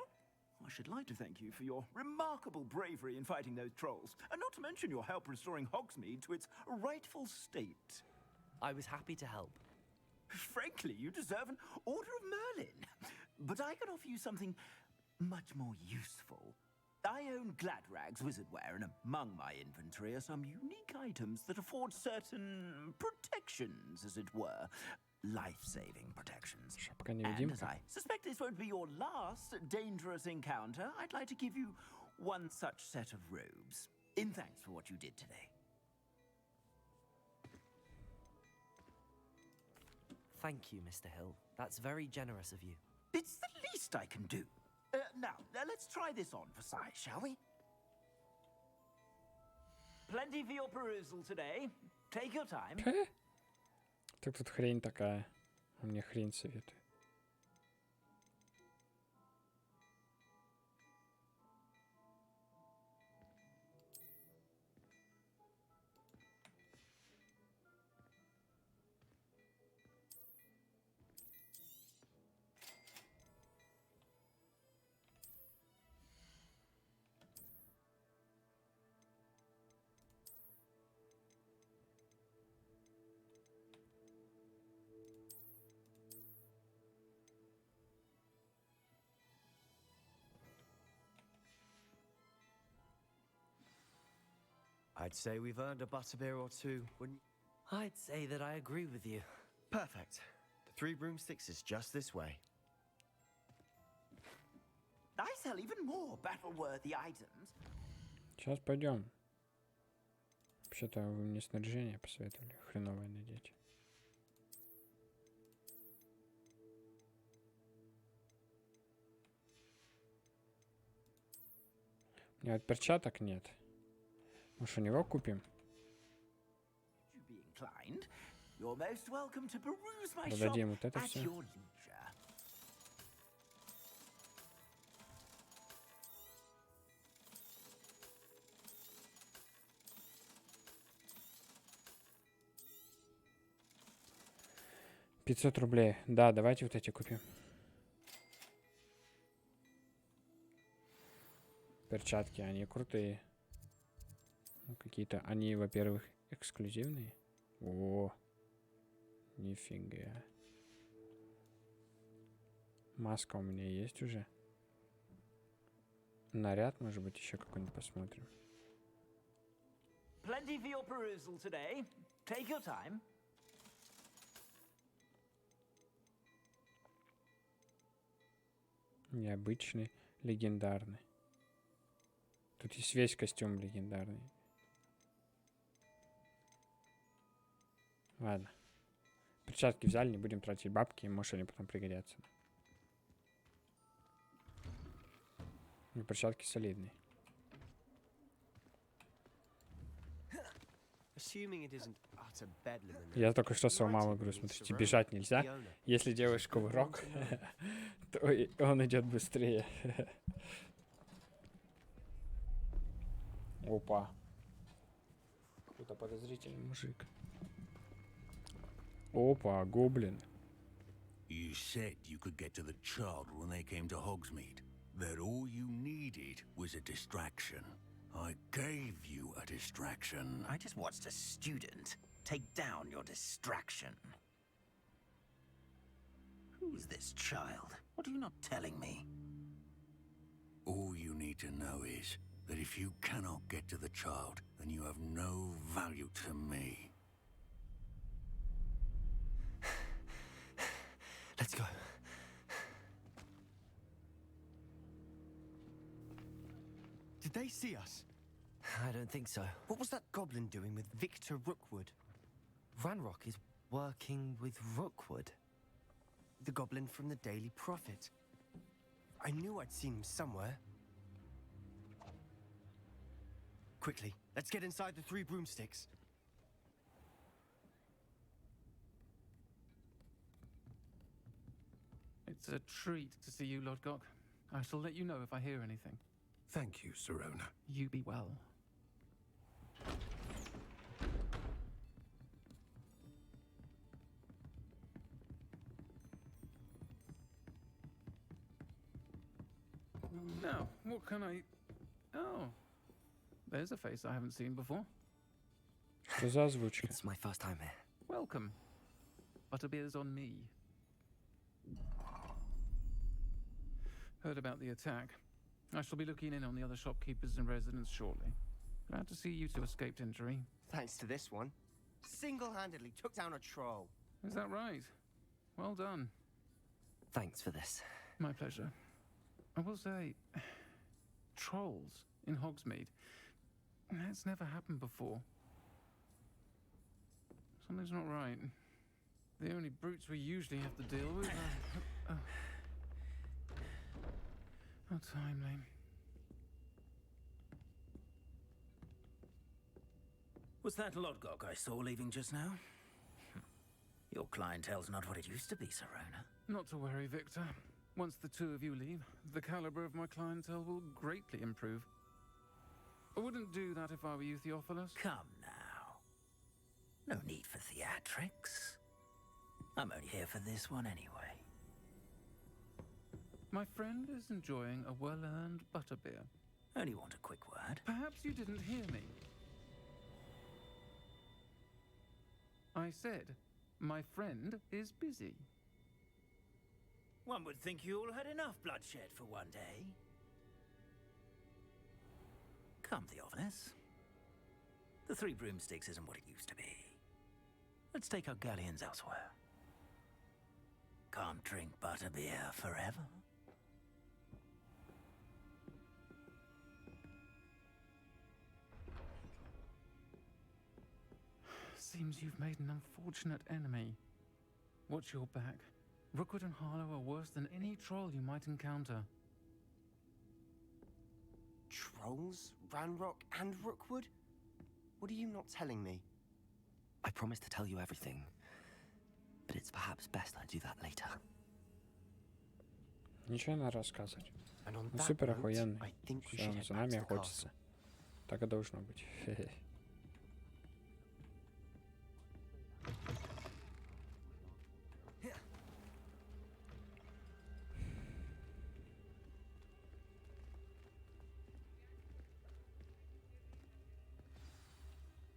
I should like to thank you for your remarkable bravery in fighting those trolls, and not to mention your help restoring Hogsmeade to its rightful state. I was happy to help. Frankly, you deserve an Order of Merlin. But I can offer you something much more useful. I own Gladrag's wizardware, and among my inventory are some unique items that afford certain protections, as it were. Life-saving protections. And as I suspect this won't be your last dangerous encounter, I'd like to give you one such set of robes, in thanks for what you did today. Thank you, Mr. Hill. That's very generous of you. It's the least I can do. Now, let's try this on for size, shall we? Plenty for your perusal today. Take your time. Так тут хрень такая. Он мне хрень советует. I'd say we've earned a butterbeer or two, wouldn't you? I'd say that I agree with you. Perfect. The 3 broomsticks is just this way. I sell even more battle-worthy items. Сейчас пойдем. Вообще-то вы мне снаряжение посоветовали. Хреновое надеть. Нет, перчаток нет. Может, у него купим? You're most welcome to peruse my shop Продадим вот это at все. your leisure. $500. Да, давайте вот эти купим. Перчатки, они крутые. Ну, какие-то, они, во-первых, эксклюзивные. О, нифига. Маска у меня есть уже. Наряд, может быть, еще какой-нибудь посмотрим. Plenty for your perusal today. Take your time. Необычный, легендарный. Тут есть весь костюм легендарный. Ладно. Перчатки взяли, не будем тратить бабки, может они потом пригодятся. Ну, перчатки солидные. Я только что с ума говорю, смотрите, бежать нельзя. Если делаешь кувырок, то он идет быстрее. Опа. Какой-то подозрительный мужик. Опа, гоблин. You said you could get to the child when they came to Hogsmeade. That all you needed was a distraction. I gave you a distraction. I just watched a student take down your distraction. Who's this child? What are you not telling me? All you need to know is that if you cannot get to the child, then you have no value to me. Let's go. Did they see us? I don't think so. What was that goblin doing with Victor Rookwood? Ranrock is working with Rookwood. The goblin from the Daily Prophet. I knew I'd seen him somewhere. Quickly, let's get inside the 3 broomsticks. It's a treat to see you, Lodgok. I shall let you know if I hear anything. Thank you, Sirona. You be well. Now, what can I... Oh, there's a face I haven't seen before. Что за озвучка? It's my first time here. Welcome. Butterbeer's on me. Heard about the attack. I shall be looking in on the other shopkeepers and residents shortly. Glad to see you two escaped injury. Thanks to this one. Single-handedly took down a troll. Is that right? Well done. Thanks for this. My pleasure. I will say, trolls in Hogsmeade. That's never happened before. Something's not right. The only brutes we usually have to deal with are... How timely. Was that Lodgok I saw leaving just now? Your clientele's not what it used to be, Sirona. Not to worry, Victor. Once the two of you leave, the caliber of my clientele will greatly improve. I wouldn't do that if I were you, Theophilus. Come now. No need for theatrics. I'm only here for this one anyway. My friend is enjoying a well-earned butterbeer. Only want a quick word. Perhaps you didn't hear me. I said, my friend is busy. One would think you all had enough bloodshed for one day. Come, Theophilus. The 3 broomsticks isn't what it used to be. Let's take our galleons elsewhere. Can't drink butterbeer forever. Seems you've made an unfortunate enemy. Watch your back. Rookwood and Harlow are worse than any troll you might encounter. Troll? trolls, Ranrock, and Rookwood? What are you not telling me? I promise to tell you everything, but it's perhaps best I do that later. Ничего не рассказывать. And on Ну, that супер note, охуенный. I think we Всё, should head за back нами to the охотится. Так и должно быть. Хе-хе.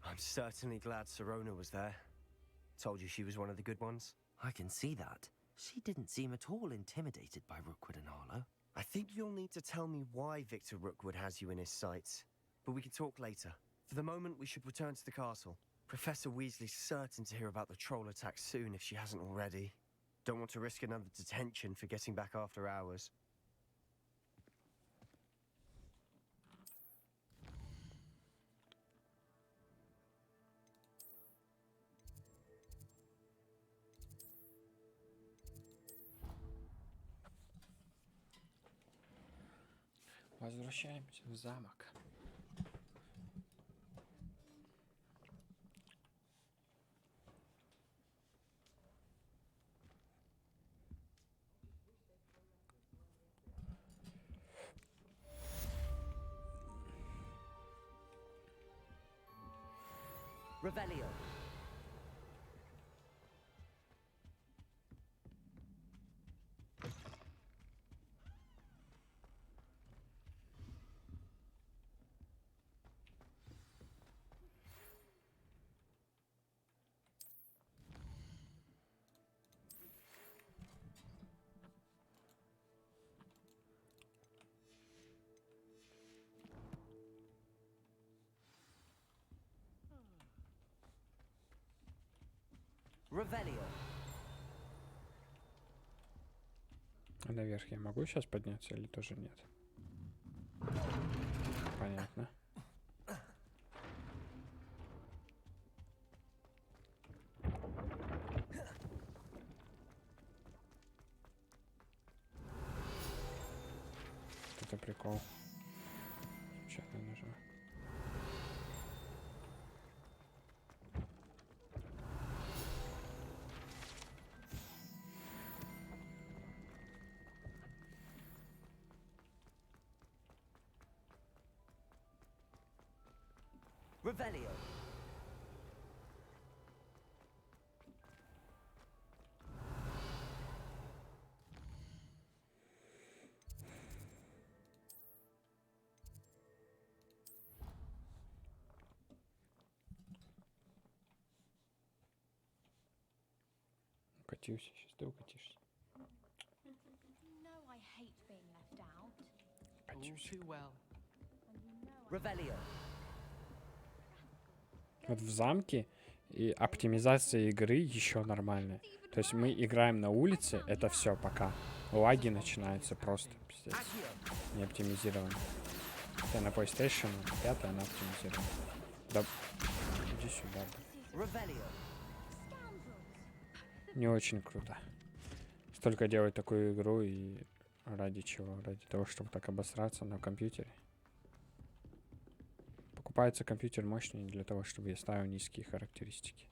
I'm certainly glad Sirona was there. Told you she was one of the good ones. I can see that. She didn't seem at all intimidated by Rookwood and Harlow. I think you'll need to tell me why Victor Rookwood has you in his sights. But we can talk later. For the moment, we should return to the castle. Professor Weasley's certain to hear about the troll attack soon if she hasn't already. Don't want to risk another detention for getting back after hours. Возвращаемся в замок. Revelio. Revelio. А наверх я могу сейчас подняться или тоже нет? Понятно. Это прикол. Случайно нажал. Revelio. Укатился, сейчас ты укатишься. No, I hate being left out. All too well. Revelio. Вот в замке и оптимизация игры еще нормальная. То есть мы играем на улице, это все пока. Лаги начинаются просто. Пиздец. Не оптимизировано. Это на PlayStation 5 она оптимизирована. Да. Иди сюда. Не очень круто. Столько делать такую игру и ради чего? Ради того, чтобы так обосраться на компьютере. Покупается компьютер мощный для того, чтобы я ставил низкие характеристики.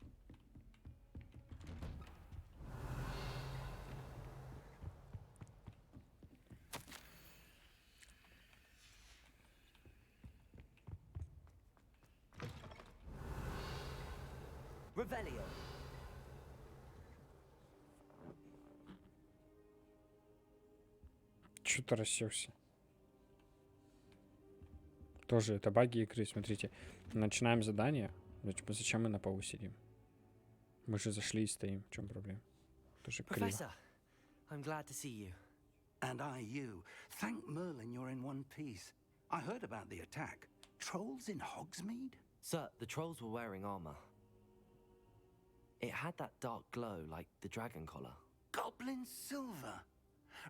Revelio. Чё-то расселся. Тоже это баги игры. Смотрите, начинаем задание. Зачем мы на полу сидим? Мы же зашли и стоим. В чем проблема? Тоже криво. Professor, I'm glad to see you. And I you. Thank Merlin you're in one piece. I heard about the attack. Trolls in Hogsmeade? Sir, the trolls were wearing armor. It had that dark glow like the dragon collar. Goblin silver.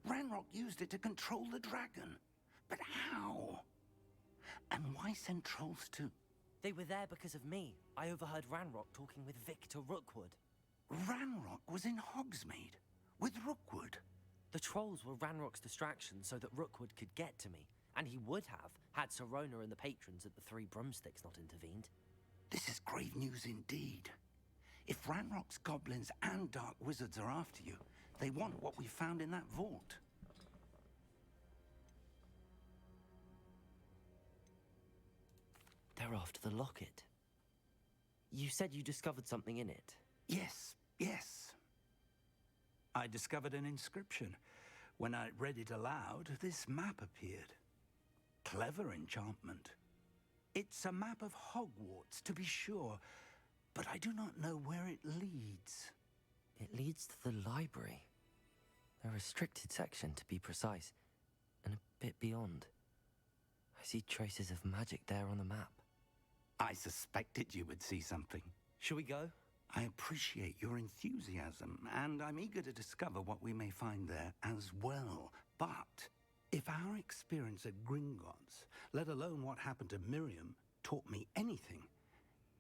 Ranrock used it to control the dragon. But how? And why send trolls to... They were there because of me. I overheard Ranrock talking with Victor Rookwood. Ranrock was in Hogsmeade with Rookwood. The trolls were Ranrock's distraction so that Rookwood could get to me. And he would have, had Sirona and the patrons at the Three Broomsticks not intervened. This is grave news indeed. If Ranrock's goblins and dark wizards are after you, they want what we found in that vault. They're after the locket. You said you discovered something in it. Yes, yes. I discovered an inscription. When I read it aloud, this map appeared. Clever enchantment. It's a map of Hogwarts, to be sure, but I do not know where it leads. It leads to the library. A restricted section, to be precise, and a bit beyond. I see traces of magic there on the map. I suspected you would see something. Shall we go? I appreciate your enthusiasm, and I'm eager to discover what we may find there as well. But if our experience at Gringotts, let alone what happened to Miriam, taught me anything,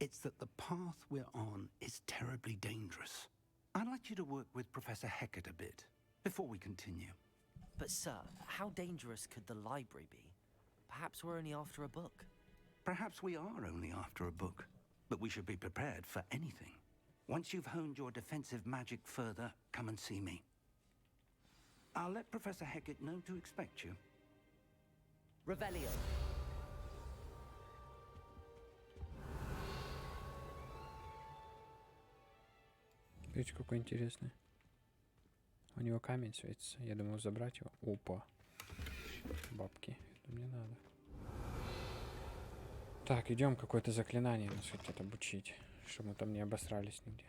it's that the path we're on is terribly dangerous. I'd like you to work with Professor Hecat a bit before we continue. But sir, how dangerous could the library be? Perhaps we're only after a book. Perhaps we are only after a book, but we should be prepared for anything. Once you've honed your defensive magic further, come and see me. I'll let Professor Hecat know to expect you. Revelio. Видите, какой интересный. У него камень светится. Я думал забрать его. Опа. Бабки. Это мне надо. Так, идем, какое-то заклинание нас хотят обучить, чтобы мы там не обосрались нигде.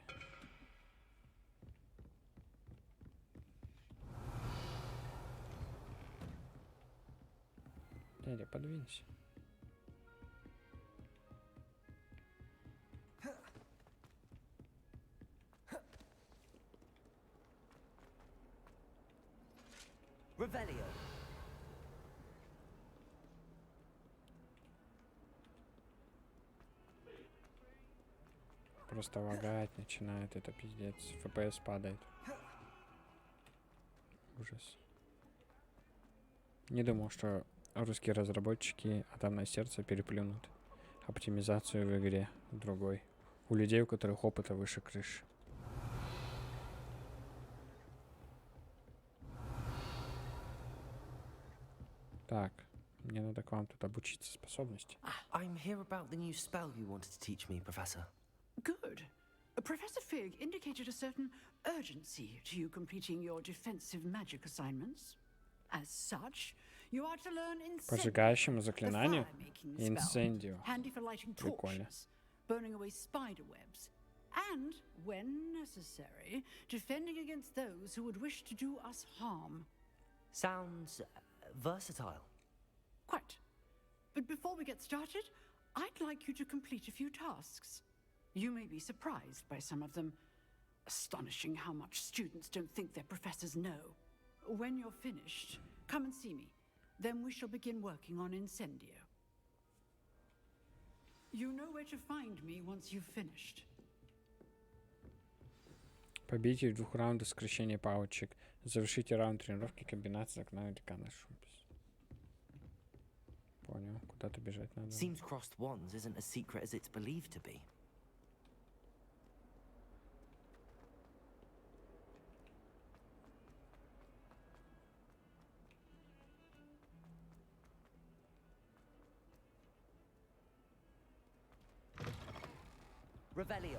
Дядя, подвинься. Revelio. Просто лагать начинает, это пиздец. FPS падает. Ужас. Не думал, что русские разработчики атомное сердце переплюнут оптимизацию в игре другой. У людей, у которых опыта выше крыши. Так, мне надо к вам тут обучиться способности. I'm here about the new spell you wanted to teach me, Professor. Good. Professor Fig indicated a certain urgency to you completing your defensive magic assignments. As such, you are to learn Поджигающему заклинанию? Incendio, Инцендио. handy for lighting Прикольно. torches, burning away spider webs, and, when necessary, defending against those who would wish to do us harm. Sounds versatile. Quite. But before we get started, I'd like you to complete a few tasks. You may be surprised by some of them. Astonishing how much students don't think their professors know. When you're finished, come and see me. Then we shall begin working on Incendio. You know where to find me once you've finished. Побейте в 2 раундах сокращение палочек. Завершите раунд тренировки комбинации окна великана Шумпис. Понял, куда-то бежать надо. Seems crossed wands isn't as secret as it's believed to be. Revelio.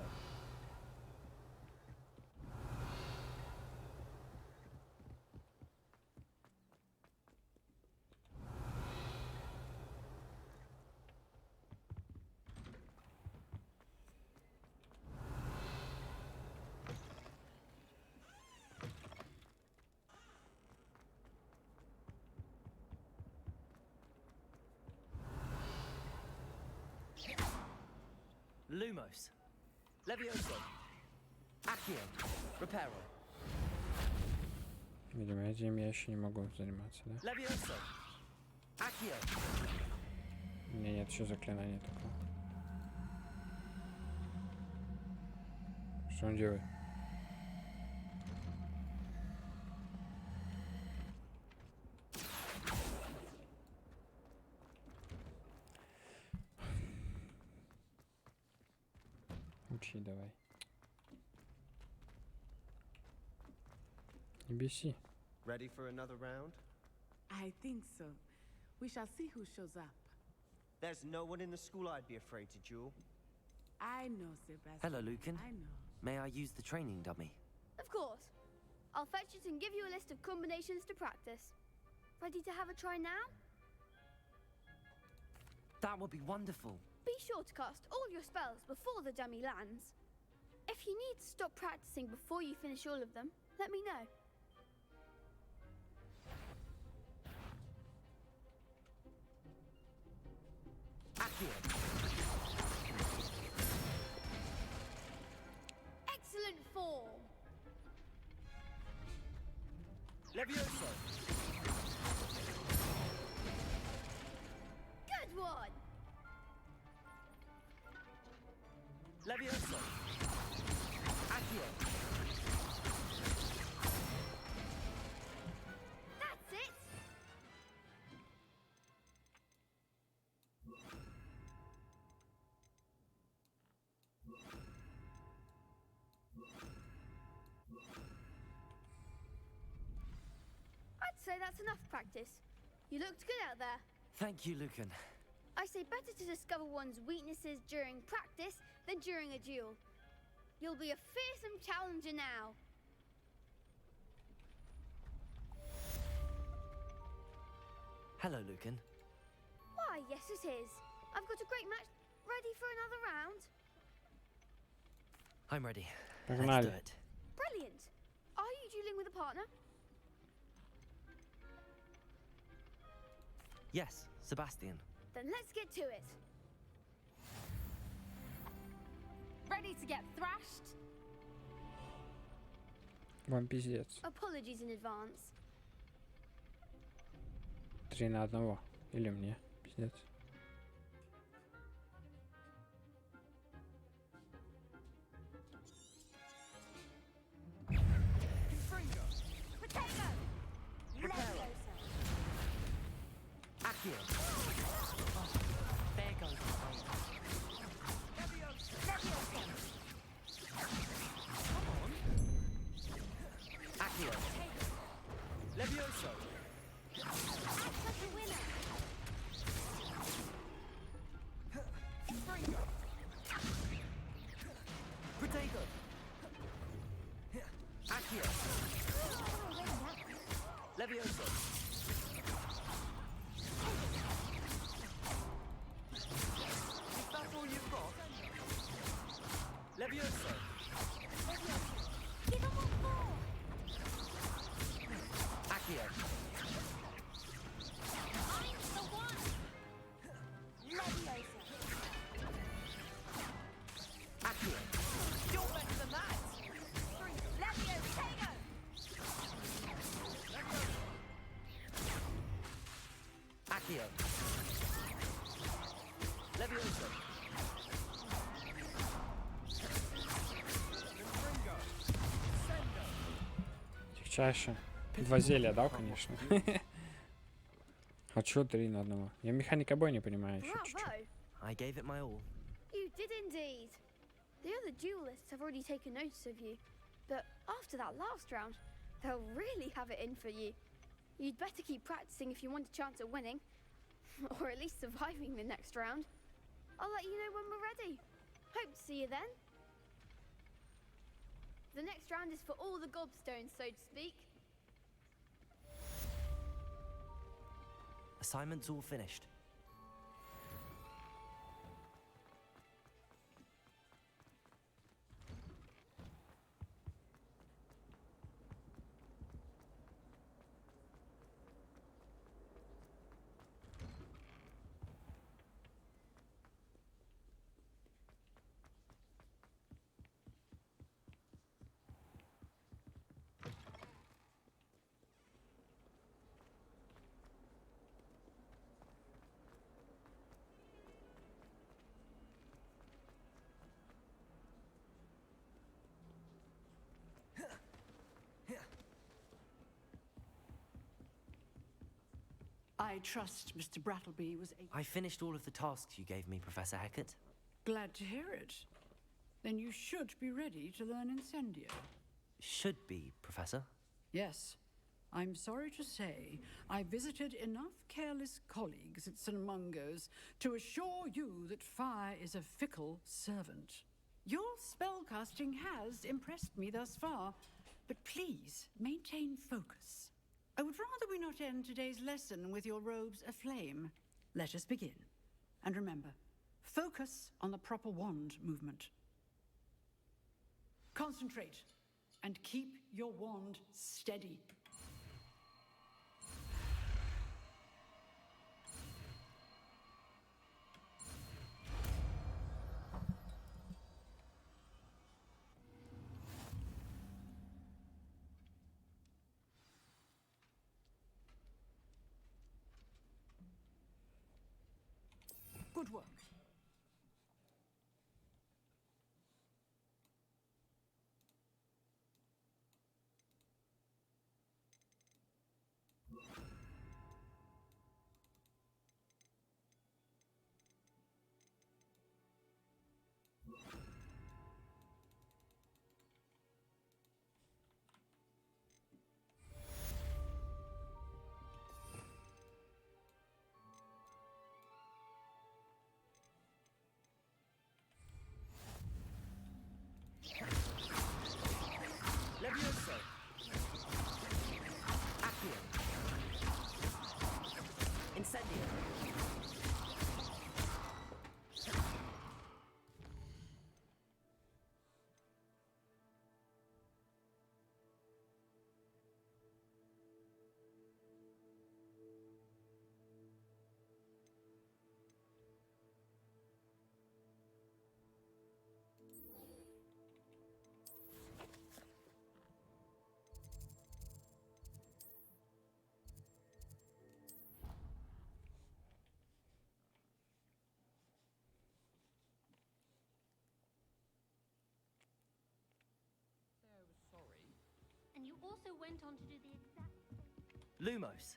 Lumos. Levioso. Accio. Reparo. Видимо, этим я еще не могу заниматься, да? Levioso. Accio. У меня нет еще заклинания такого. Что он делает? Учи давай. Не беси. Ready for another round? I think so. We shall see who shows up. There's no one in the school I'd be afraid to duel. I know, Sebastьяn. Hello, Lucan. I know. May I use the training dummy? Of course. I'll fetch it and give you a list of combinations to practice. Ready to have a try now? That would be wonderful. Be sure to cast all your spells before the dummy lands. If you need to stop practicing before you finish all of them, let me know. Excellent form. Levioso. Good one. Levioso. Accio. That's it. I'd say that's enough practice. You looked good out there. Thank you, Lucan. I say better to discover one's weaknesses during practice than during a duel. You'll be a fearsome challenger now. Hello, Lucan. Why, yes it is. I've got a great match ready for another round. I'm ready. Погнали. Let's do it. Brilliant. Are you dueling with a partner? Yes, Sebastьян. Then let's get to it. Ready to get thrashed? Вам пиздец. Apologies in advance. 3 на 1. Или мне. Пиздец. Accio. There goes the point. Accio. Levioso. That's a winner. Fringo. Protego. Accio. Levioso. Is that all you've got? Levioso. Give him one more. Accio. I'm the one. Leviosa. Accio. You're better than that. Leviosa. Accio. Leviosa. Тихчайше. 2 зелья дал, конечно. А чё 3 на 1? Я механика боя не понимаю еще чуть-чуть. Bravo. I gave it my all. You did indeed. The other duelists have already taken notice of you, but after that last round, they'll really have it in for you. You'd better keep practicing if you want a chance at winning, or at least surviving the next round. I'll let you know when we're ready. Hope to see you then. The next round is for all the gobstones, so to speak. Assignment's all finished. I trust Mr. Brattleby was able... I finished all of the tasks you gave me, Professor Hecat. Glad to hear it. then you should be ready to learn Incendio. Should be, Professor. Yes. I'm sorry to say, I visited enough careless colleagues at St. Mungo's to assure you that fire is a fickle servant. Your spellcasting has impressed me thus far, but please maintain focus. I would rather we not end today's lesson with your robes aflame. Let us begin. And remember, focus on the proper wand movement. Concentrate and keep your wand steady. Good work. Levioso. Accio. Incendio. And you also went on to do the exact same. Lumos.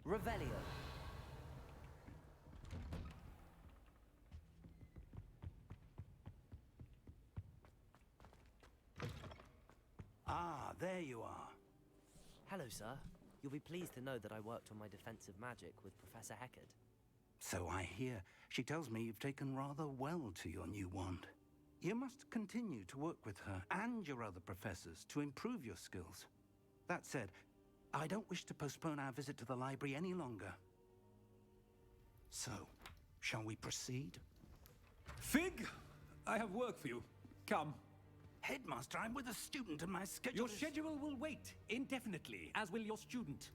Revelio. Ah, there you are. Hello, sir. You'll be pleased to know that I worked on my defensive magic with Professor Heckard. So I hear. She tells me you've taken rather well to your new wand. You must continue to work with her and your other professors to improve your skills. That said, I don't wish to postpone our visit to the library any longer. So, shall we proceed? Fig, I have work for you. Come. Headmaster, I'm with a student and my schedule Your schedule will wait indefinitely, as will your student.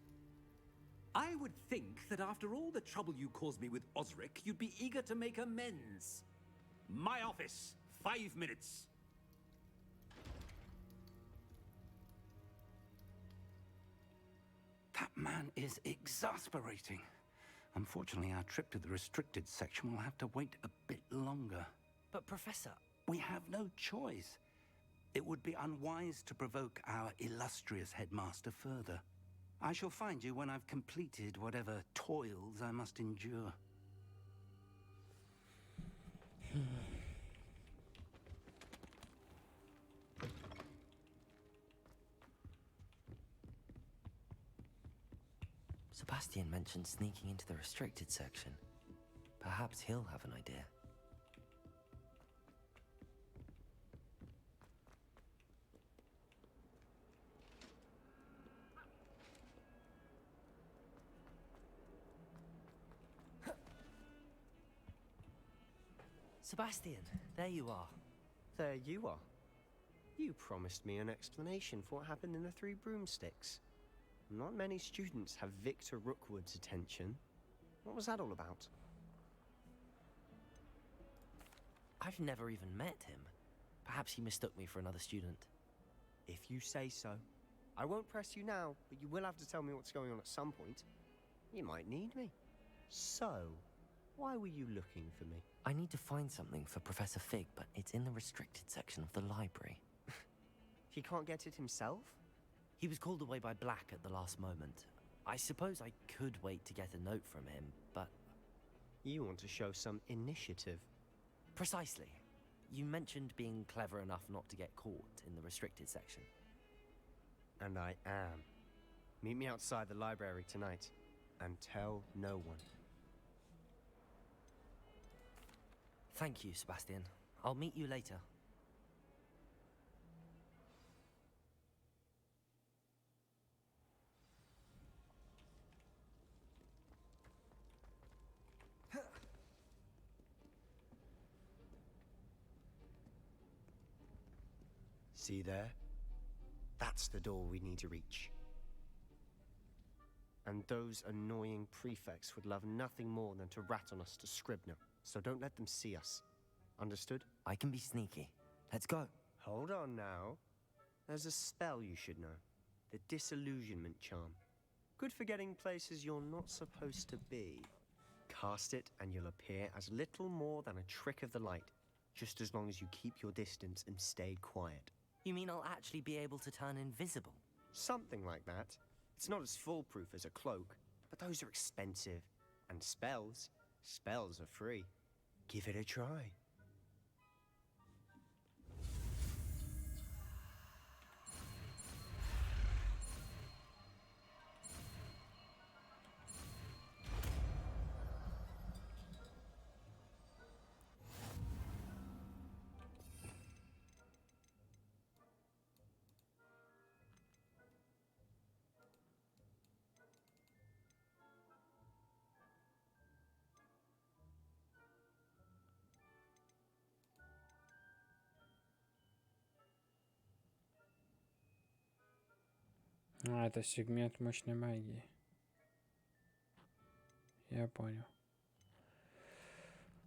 I would think that after all the trouble you caused me with Osric, you'd be eager to make amends. My office, 5 minutes. That man is exasperating. Unfortunately, our trip to the restricted section will have to wait a bit longer. But, Professor... We have no choice. It would be unwise to provoke our illustrious headmaster further. I shall find you when I've completed whatever toils I must endure. Sebastьяn mentioned sneaking into the restricted section. Perhaps he'll have an idea. Sebastьяn, there you are. There you are. You promised me an explanation for what happened in the Three Broomsticks. Not many students have Victor Rookwood's attention. What was that all about? I've never even met him. Perhaps he mistook me for another student. If you say so. I won't press you now, but you will have to tell me what's going on at some point. You might need me. So, why were you looking for me? I need to find something for Professor Fig, but it's in the restricted section of the library. He can't get it himself? He was called away by Black at the last moment. I suppose I could wait to get a note from him, but... You want to show some initiative. Precisely. You mentioned being clever enough not to get caught in the restricted section. And I am. Meet me outside the library tonight, and tell no one. Thank you, Sebastьян. I'll meet you later. See there? That's the door we need to reach. And those annoying prefects would love nothing more than to rat on us to Scribner, so don't let them see us. Understood? I can be sneaky. Let's go. Hold on now. There's a spell you should know. The Disillusionment Charm. Good for getting places you're not supposed to be. Cast it and you'll appear as little more than a trick of the light, just as long as you keep your distance and stay quiet. You mean I'll actually be able to turn invisible? Something like that. It's not as foolproof as a cloak, but those are expensive. And spells are free. Give it a try. А, это сегмент мощной магии. Я понял.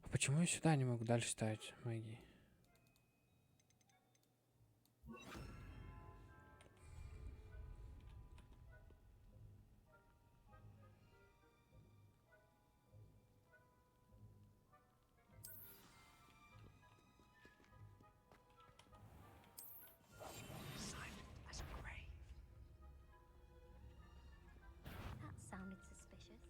А почему я сюда не могу дальше ставить магии? That sounded suspicious.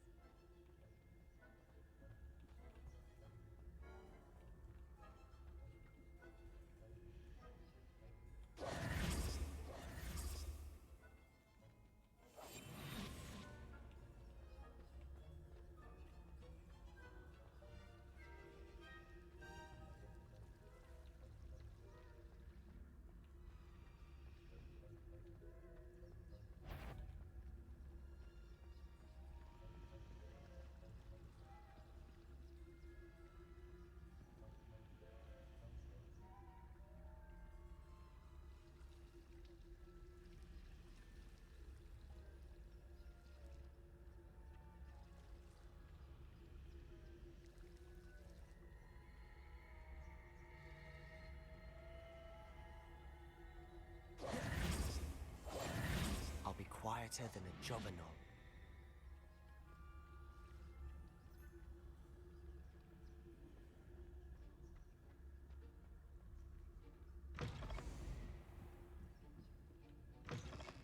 I'll be quieter than a jobberknoll.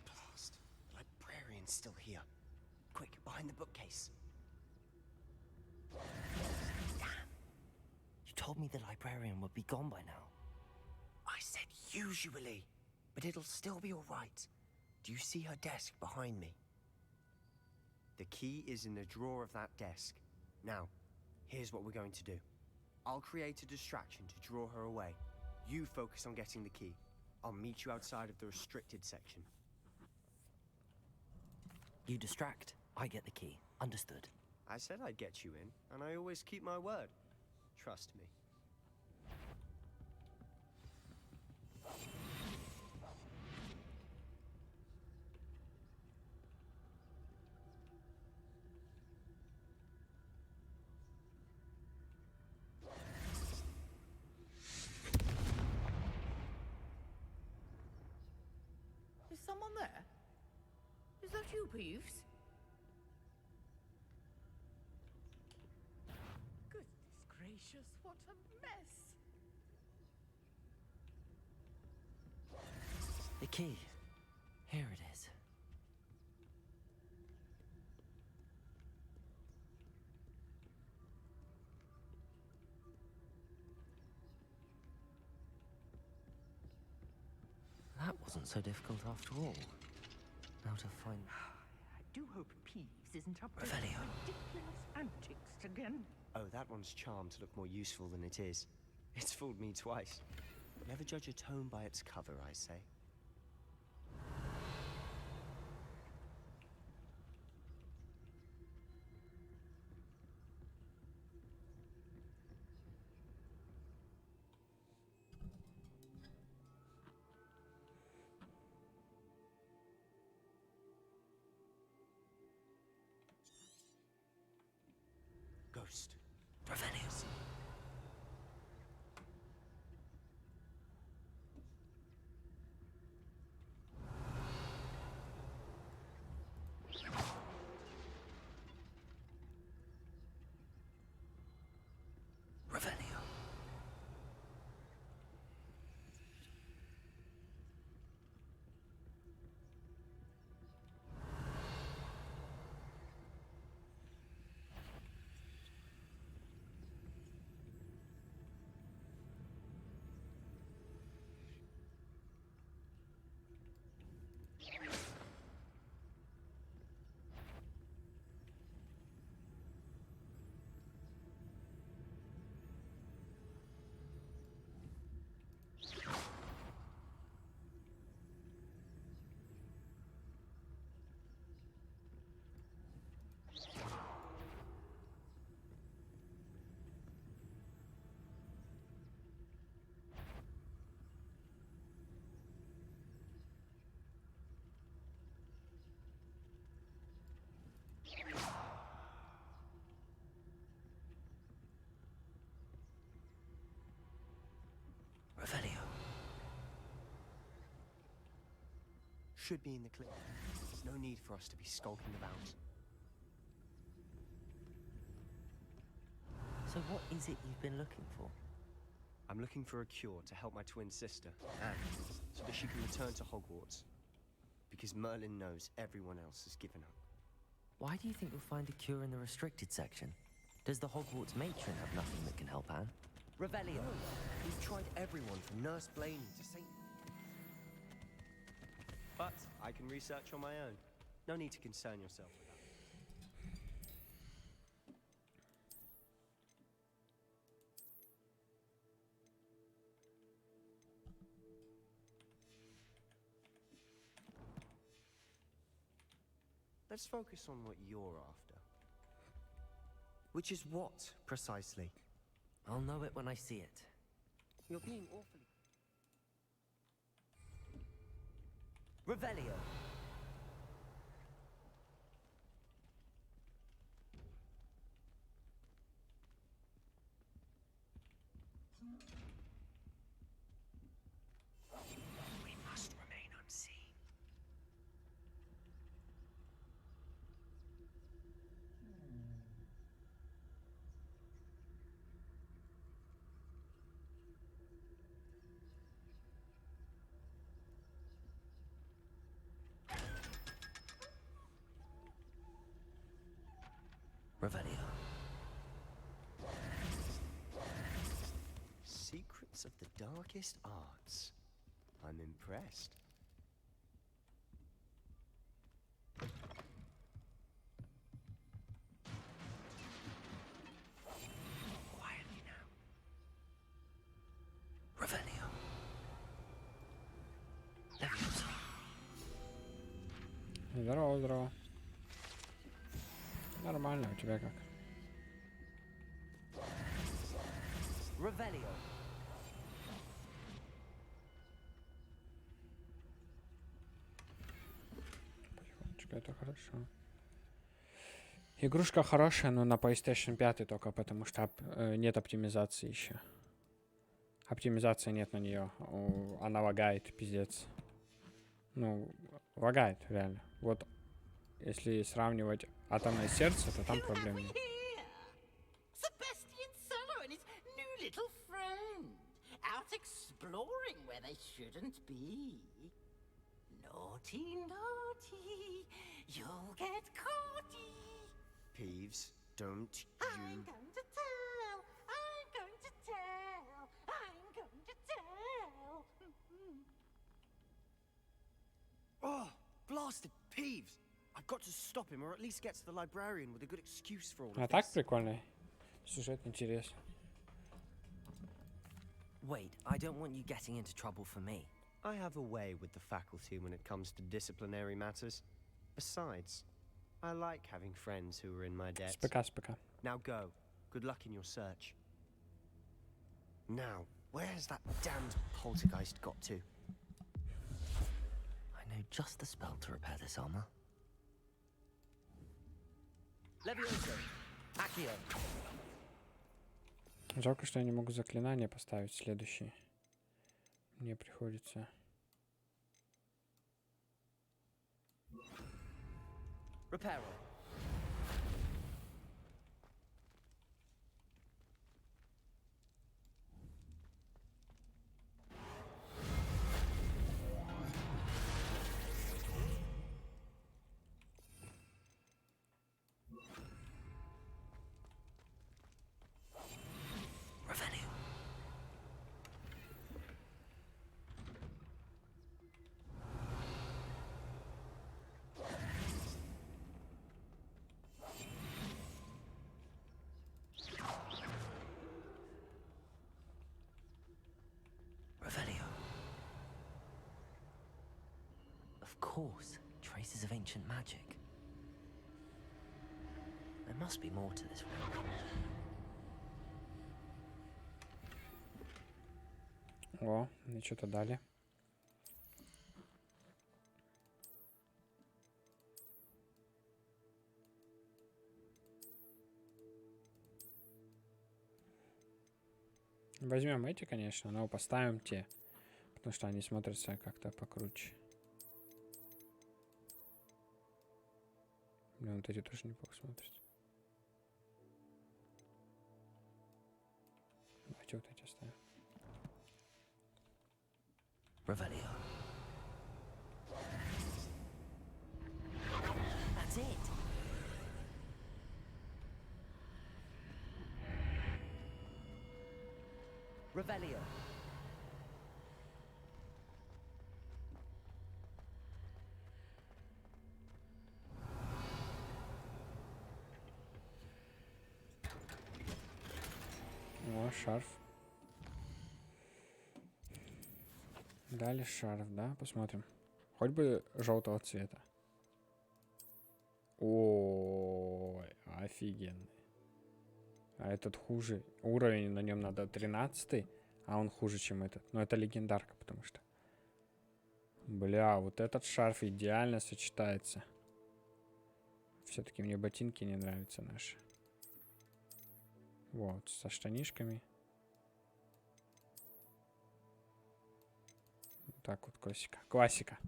Blast. The librarian's still here. Quick, behind the bookcase. Damn. You told me the librarian would be gone by now. I said usually, but it'll still be all right. Do you see her desk behind me? The key is in the drawer of that desk. Now, here's what we're going to do. I'll create a distraction to draw her away. You focus on getting the key. I'll meet you outside of the restricted section. You distract, I get the key. Understood. I said I'd get you in, and I always keep my word. Trust me. Is someone there? Is that you, Peeves? Goodness gracious, what a mess! The key. Here it is. wasn't so difficult after all. Now to find... I do hope Peeves isn't up to Revelio. ridiculous antics again. Oh, that one's charmed to look more useful than it is. It's fooled me twice. Never judge a tome by its cover, I say. Ghost. Revenius. Revenio. Revelio. Should be in the clip. There's no need for us to be skulking about. So what is it you've been looking for? I'm looking for a cure to help my twin sister, Anne, so that she can return to Hogwarts. Because Merlin knows everyone else has given up. Why do you think you'll find a cure in the restricted section? Does the Hogwarts matron have nothing that can help Anne? Revelio! We've tried everyone from Nurse Blaney to Saint... But I can research on my own. No need to concern yourself with that. Let's focus on what you're after. Which is what, precisely? I'll know it when I see it. You're being awfully... Revelio. We must remain unseen. Revelio. Secrets of the darkest arts. I'm impressed. Quietly now. Revelio. Leviosa. Здорово, здорово. Нормально, у тебя как? Revelio. Потихонечку, это хорошо. Игрушка хорошая, но на PlayStation 5 только, потому что нет оптимизации еще. Оптимизации нет на нее. Она лагает, пиздец. Ну, лагает, реально. Вот, если сравнивать Атомное сердце, то там проблем нет. Sebastian Cello and his new little friend. Out exploring where they shouldn't be. Naughty, naughty. You'll get caughty. Peeves, don't you... I'm going to tell. I'm going to tell. I'm going to tell. Oh, blasted Peeves! I've got to stop him, or at least get to the librarian with a good excuse for all А of так this. прикольный. Сюжет интересный. Wait, I don't want you getting into trouble for me. I have a way with the faculty when it comes to disciplinary matters. Besides, I like having friends who are in my debt. Спека. Now go. Good luck in your search. Now, where has that damned poltergeist got to? I know just the spell to repair this armor. Levioso! Accio! Жалко, что я не могу заклинания поставить следующие. Мне приходится... Reparo. Of course, traces of ancient magic. There must be more to this room. О, мне что-то дали. Возьмем эти, конечно, но поставим те, потому что они смотрятся как-то покруче. Блин, вот эти тоже неплохо смотрятся. Давайте вот эти оставим. Revelio. That's it. Revelio. О, шарф. Дали шарф, да? Посмотрим. Хоть бы желтого цвета. Ой, офигенный. А этот хуже. Уровень на нем надо 13, а он хуже, чем этот. Но это легендарка, потому что... Бля, вот этот шарф идеально сочетается. Все-таки мне ботинки не нравятся наши. Вот, со штанишками. Вот так вот, классика. Классика.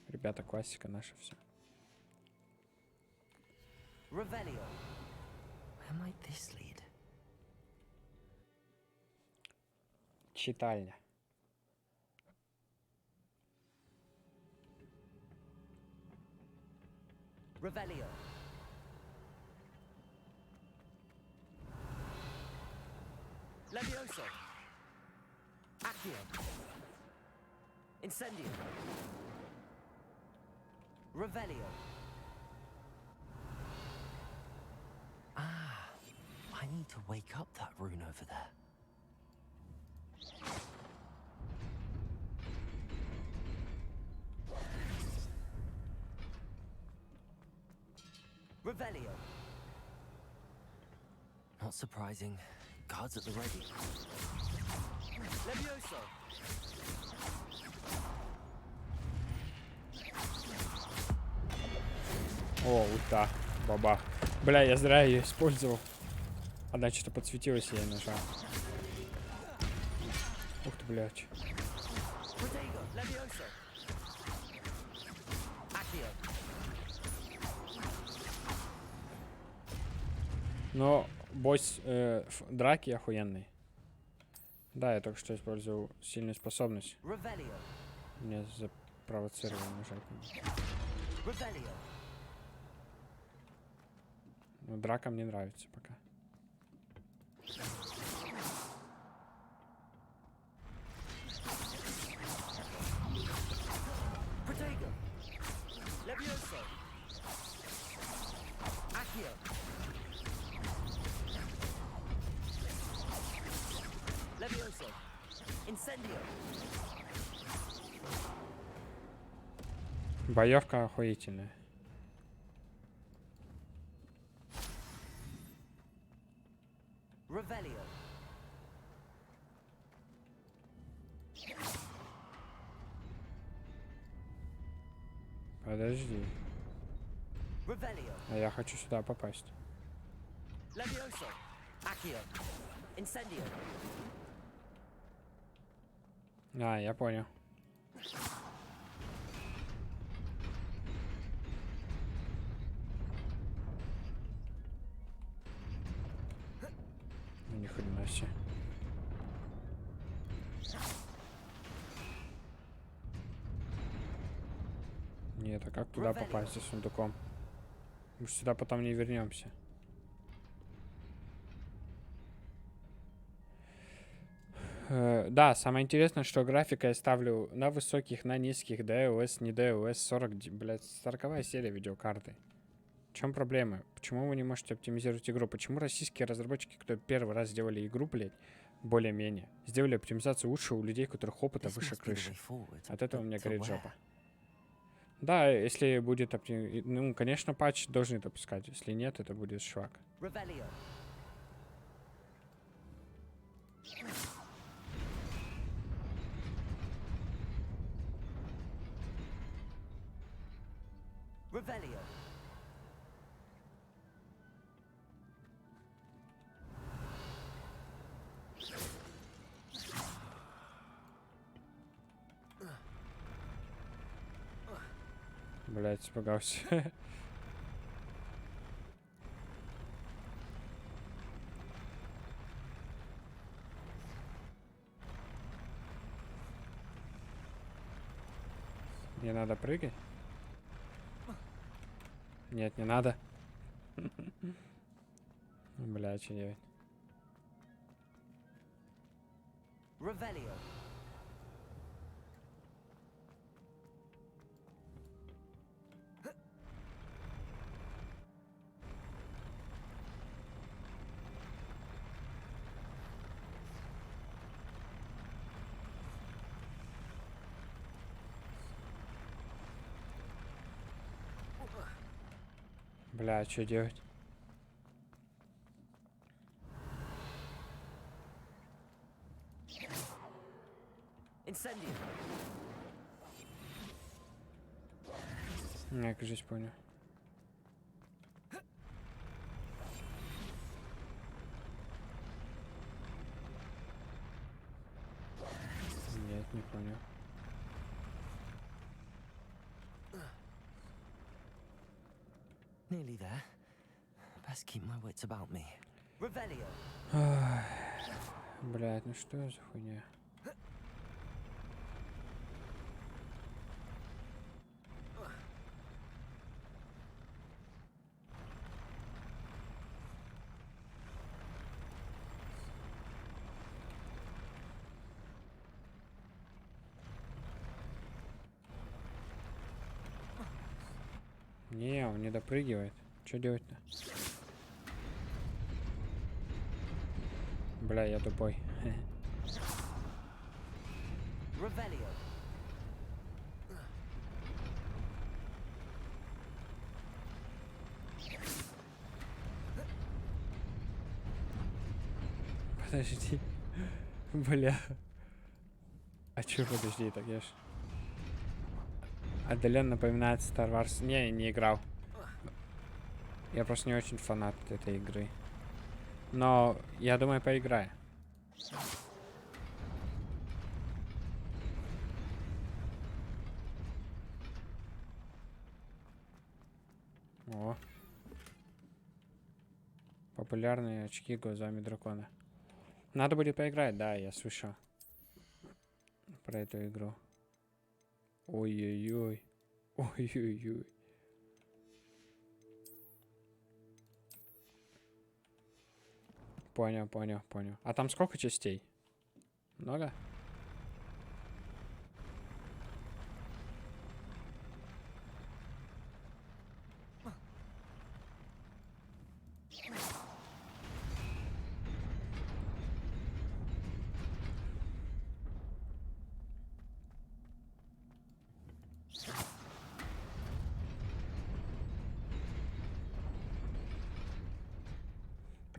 Ребята, классика наша все. Revelio. Where might this lead? Читальня. Revelio. Levioso. Accio. Incendio. Revelio. Ah, I need to wake up that rune over there. Revelio. Not surprising. Guards at the ready. Levioso. О, ульта. Бабах. Бля, я зря ее использовал. Она что-то подсветилась, я ей нажал. Ух ты, блядь. Но босс драки охуенный. Да, я только что использовал сильную способность. Меня запровоцировали нажать. Но драка мне нравится пока. Боевка охуительная. Revelio. Подожди. Revelio. А я хочу сюда попасть. Levioso. Accio. Incendio. А, я понял. Ни хрена себе. Нет, а как туда попасть за сундуком? Мы же сюда потом не вернемся. Да, самое интересное, что графика я ставлю на высоких, на низких, DLS, не DLS, 40, блядь, 40-я серия видеокарты. В чем проблема? Почему вы не можете оптимизировать игру? Почему российские разработчики, кто первый раз сделали игру, блядь, более-менее, сделали оптимизацию лучше у людей, у которых опыта выше крыши? От этого у меня горит жопа. Да, если будет ну, конечно, патч должны допускать. Если нет, это будет швак. Revelio. Блять, испугался. Мне надо прыгать? Нет, не надо. Бля, что делать? Revelio. Бля, что делать? Incendio. Я, кажется, понял. Нет, не понял. Nearly there. Best keep my wits about me. Revelio. Блядь, ну что за хуйня? Не, он не допрыгивает. Что делать-то? Бля, я тупой. Revelio. Подожди. Бля. А чё, подожди, так я ж... Отдаленно напоминает Star Wars. Не, я не играл. Я просто не очень фанат этой игры. Но я думаю, поиграю. О. Популярные очки глазами дракона. Надо будет поиграть, да, я слышал про эту игру. Ой-ой-ой. Ой-ой-ой. Понял, понял, понял. А там сколько частей? Много?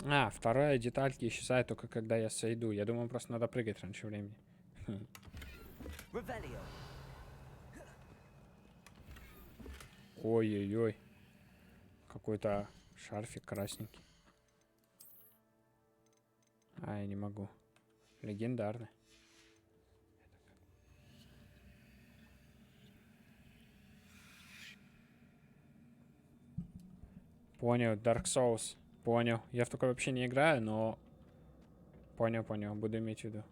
А, вторая деталька исчезает только когда я сойду. Я думаю, просто надо прыгать раньше времени. Ой-ой-ой. Какой-то шарфик красненький. А, я не могу. Легендарный. Понял, Dark Souls. Понял. Я в такой вообще не играю, но... Понял, понял. Буду иметь в виду.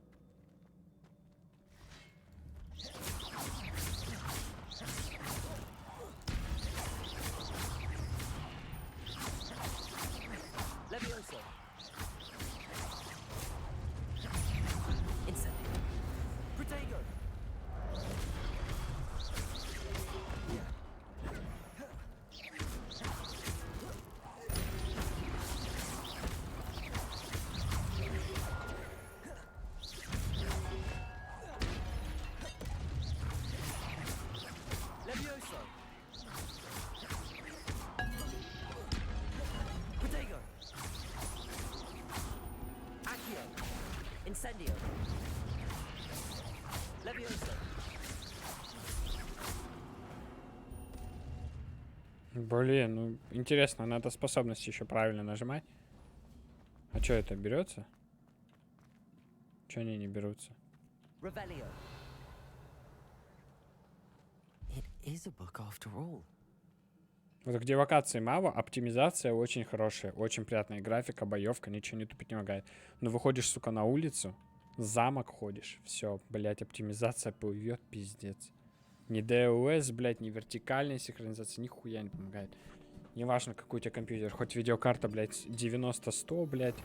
Блин, ну интересно, надо способности еще правильно нажимать. А что это, берется? Че они не берутся? Вот где вакации мало, оптимизация очень хорошая, очень приятная графика, боевка, ничего не тупить не могает. Но выходишь, сука, на улицу, замок ходишь, все, блять, оптимизация плывет, пиздец. Ни DLS, блять, ни вертикальная синхронизация, нихуя не помогает. Неважно, какой у тебя компьютер, хоть видеокарта, блять, 90-100, блять,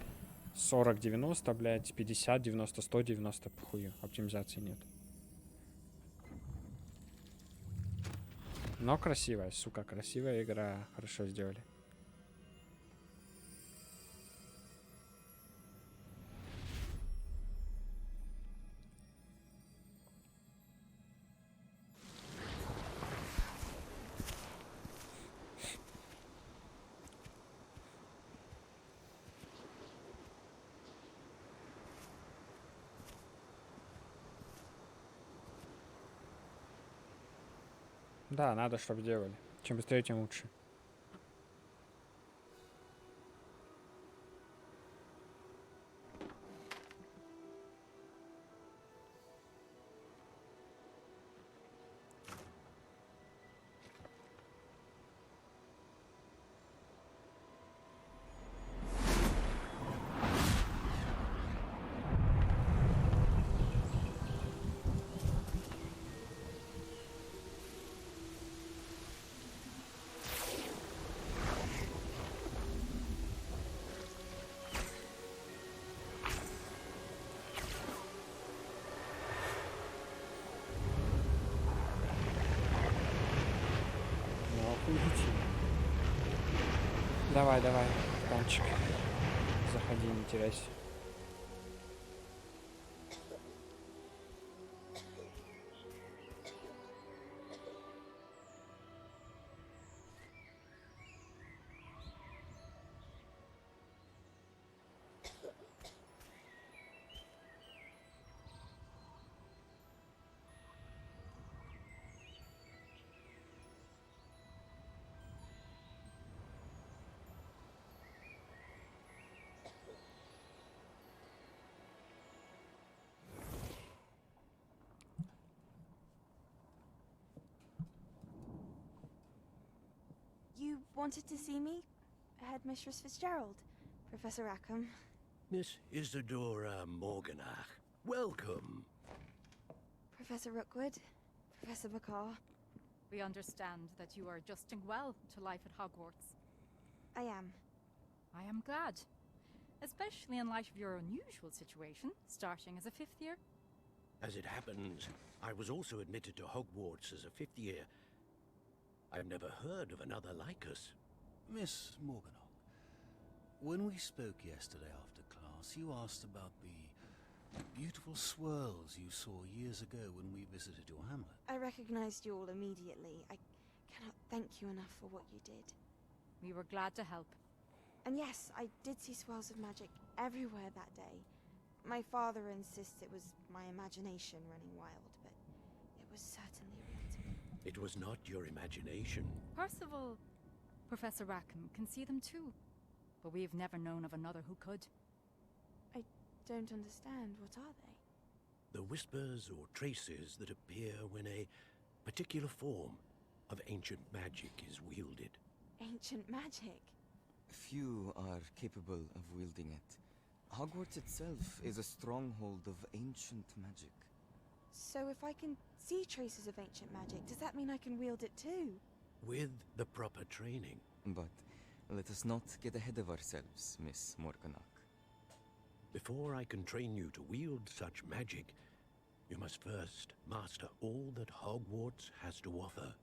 40-90, блять, 50-90, 190, похую, оптимизации нет. Но красивая, сука, красивая игра, хорошо сделали. Да, надо, чтобы делали. Чем быстрее, тем лучше. Давай, давай, танчик. Заходи, не теряйся. You wanted to see me? Headmistress Fitzgerald, Professor Rackham. Miss Isadora Morganach, welcome. Professor Rookwood, Professor McCaw. We understand that you are adjusting well to life at Hogwarts. I am. I am glad. Especially in light of your unusual situation, starting as a 5th year. As it happens, I was also admitted to Hogwarts as a 5th year. I've never heard of another like us. Miss Morganach, when we spoke yesterday after class, you asked about the beautiful swirls you saw years ago when we visited your hamlet. I recognized you all immediately. I cannot thank you enough for what you did. We were glad to help. And yes, I did see swirls of magic everywhere that day. My father insists it was my imagination running wild, but it was certainly real to me. It was not your imagination. Percival, Professor Rackham can see them too, but we've never known of another who could. I don't understand. What are they? The whispers or traces that appear when a particular form of ancient magic is wielded. Ancient magic? Few are capable of wielding it. Hogwarts itself is a stronghold of ancient magic. So if I can see traces of ancient magic, does that mean I can wield it too? With the proper training. But let us not get ahead of ourselves, Miss Morganach. Before I can train you to wield such magic, you must first master all that Hogwarts has to offer.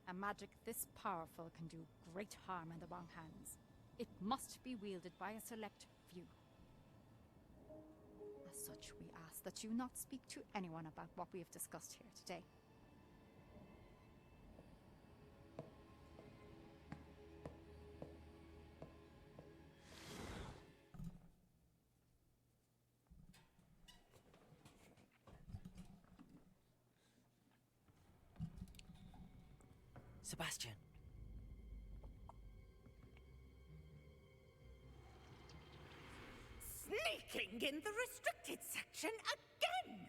A magic this powerful can do great harm in the wrong hands. It must be wielded by a select few. As such, we ask that you not speak to anyone about what we have discussed here today. Sebastьян. Sneaking in the restricted section again!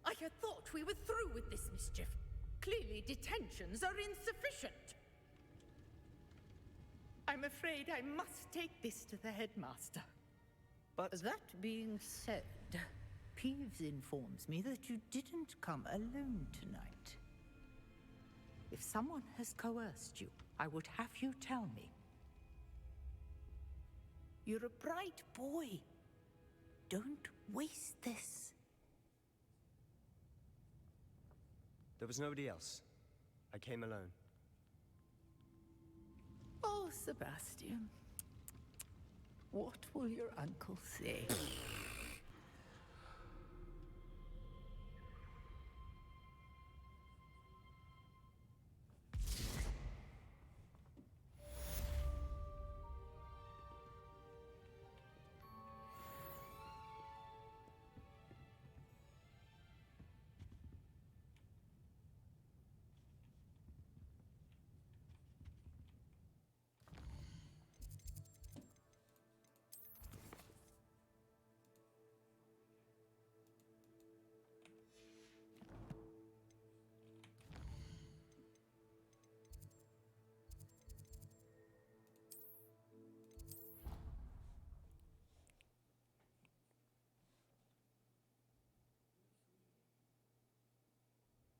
I had thought we were through with this mischief. Clearly detentions are insufficient. I'm afraid I must take this to the headmaster. But that being said, Peeves informs me that you didn't come alone tonight. If someone has coerced you, I would have you tell me. You're a bright boy. Don't waste this. There was nobody else. I came alone. Oh, Sebastian. What will your uncle say?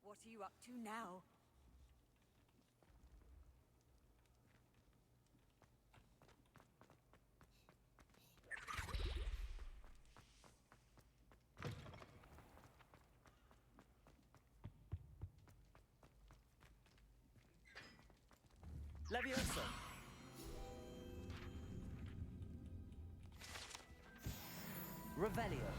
What are you up to now? Leviosa! Revelio.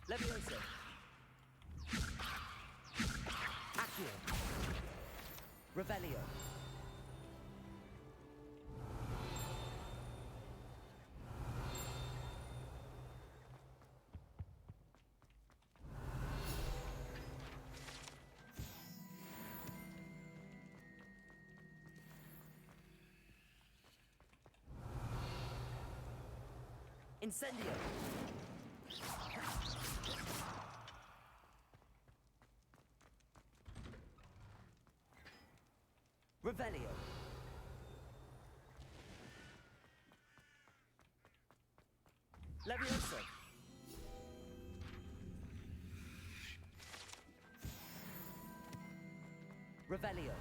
Leviosa! Accio. Revelio. Incendio. Revelio. Leviosa! Revelio.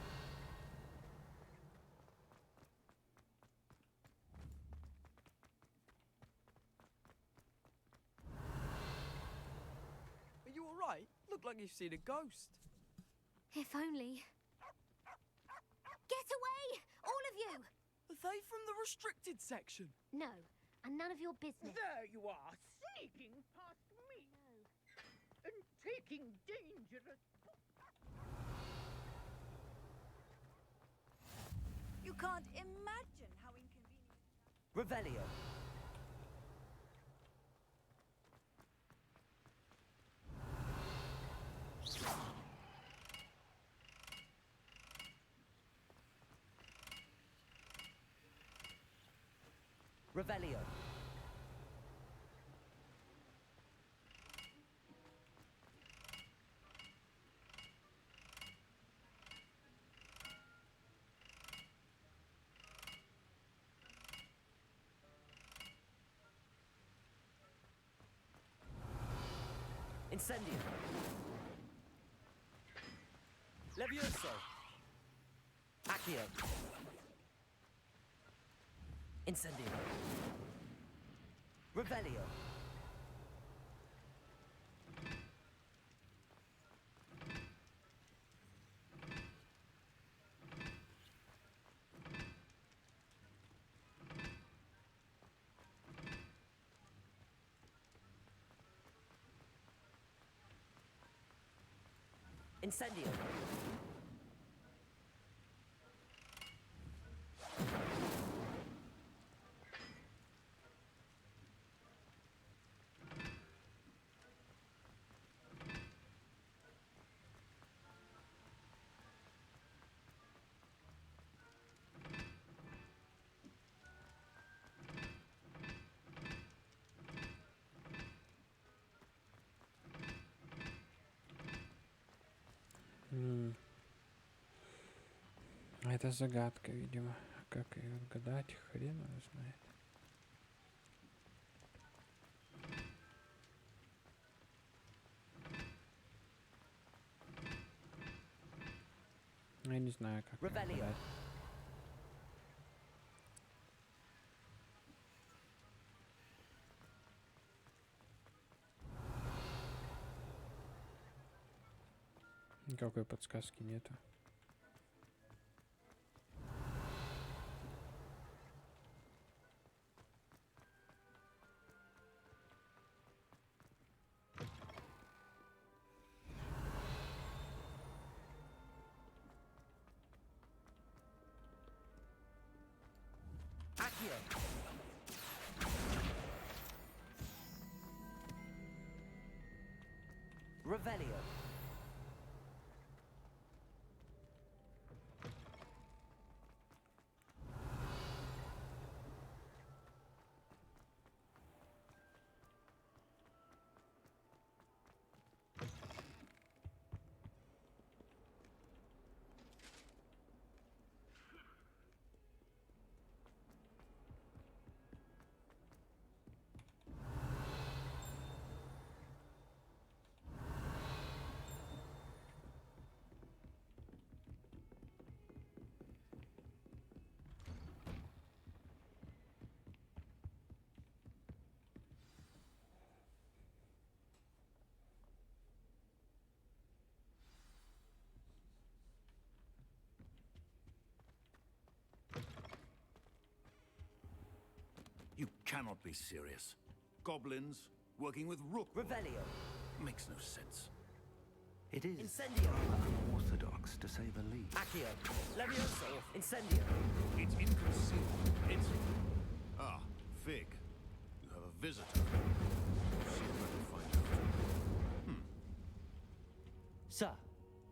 Are you alright? Look like you've seen a ghost. If only. Get away! All of you! Are they from the restricted section? No, and none of your business. There you are, sneaking past me. And taking dangerous... You can't imagine how inconvenient... Revelio. Revelio. Incendio. Levioso. Accio. Incendio. Revelio. Incendio. Это загадка, видимо. Как ее отгадать, хрен его знает. Я не знаю, как ее отгадать. Никакой подсказки нету. Revelio. You cannot be serious. Goblins working with rook. Revelio. Makes no sense. It is Incendio. unorthodox, to say the least. Accio. Levioso. Incendio. It's inconceivable. It's... Ah, Fig. You have a visitor. See if I can find out. Sir,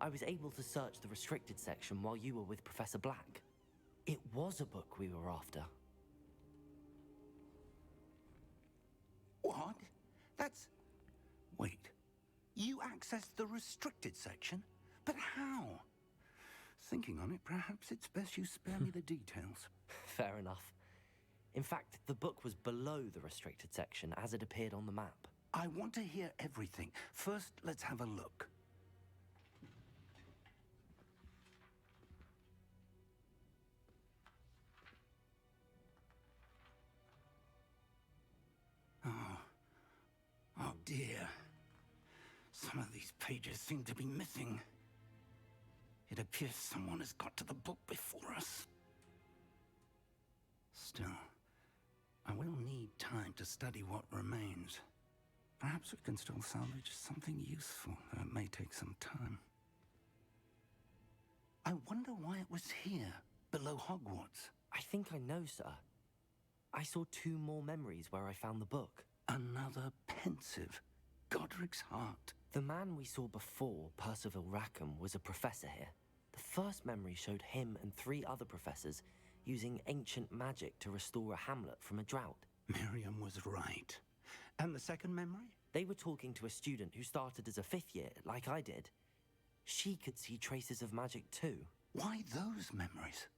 I was able to search the restricted section while you were with Professor Black. It was a book we were after. What? That's... Wait. You accessed the restricted section? But how? Thinking on it, perhaps it's best you spare me the details. Fair enough. In fact, the book was below the restricted section as it appeared on the map. I want to hear everything. First, let's have a look. Oh dear. Some of these pages seem to be missing. It appears someone has got to the book before us. Still, I will need time to study what remains. Perhaps we can still salvage something useful, though it may take some time. I wonder why it was here, below Hogwarts. I think I know, sir. I saw 2 more memories where I found the book. Another pensive Godric's heart. The man we saw before, Percival Rackham, was a professor here. The first memory showed him and 3 other professors using ancient magic to restore a hamlet from a drought. Miriam was right. And the second memory? They were talking to a student who started as a 5th year, like I did. She could see traces of magic too. Why those memories?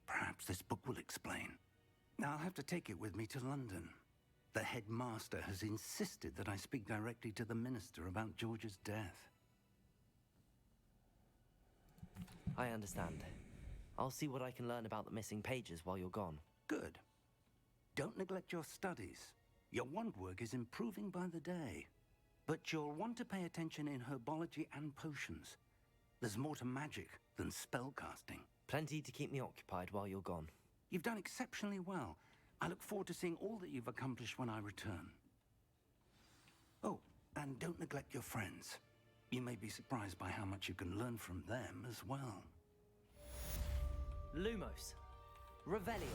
Perhaps this book will explain. I'll have to take it with me to London. The headmaster has insisted that I speak directly to the minister about George's death. I understand. I'll see what I can learn about the missing pages while you're gone. Good. Don't neglect your studies. Your wand work is improving by the day. But you'll want to pay attention in herbology and potions. There's more to magic than spellcasting. Plenty to keep me occupied while you're gone. You've done exceptionally well. I look forward to seeing all that you've accomplished when I return. Oh, and don't neglect your friends. You may be surprised by how much you can learn from them as well. Lumos. Revelio.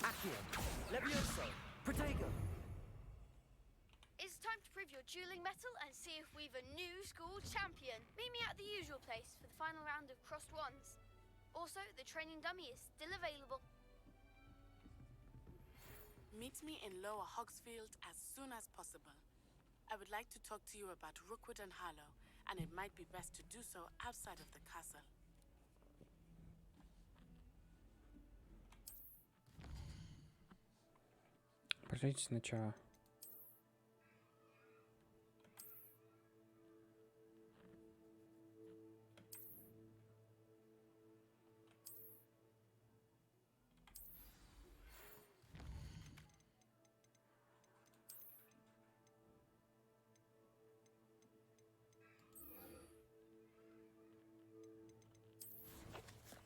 Accio. Levioso. Protego. It's time to prove your dueling mettle and see if we've a new school champion. Meet me at the usual place for the final round of crossed wands. Also, the training dummy is still available. Meet me in Lower Hogsfield as soon as possible. I would like to talk to you about Rookwood and Harlow, and it might be best to do so outside of the castle. Пожалуйста, сначала.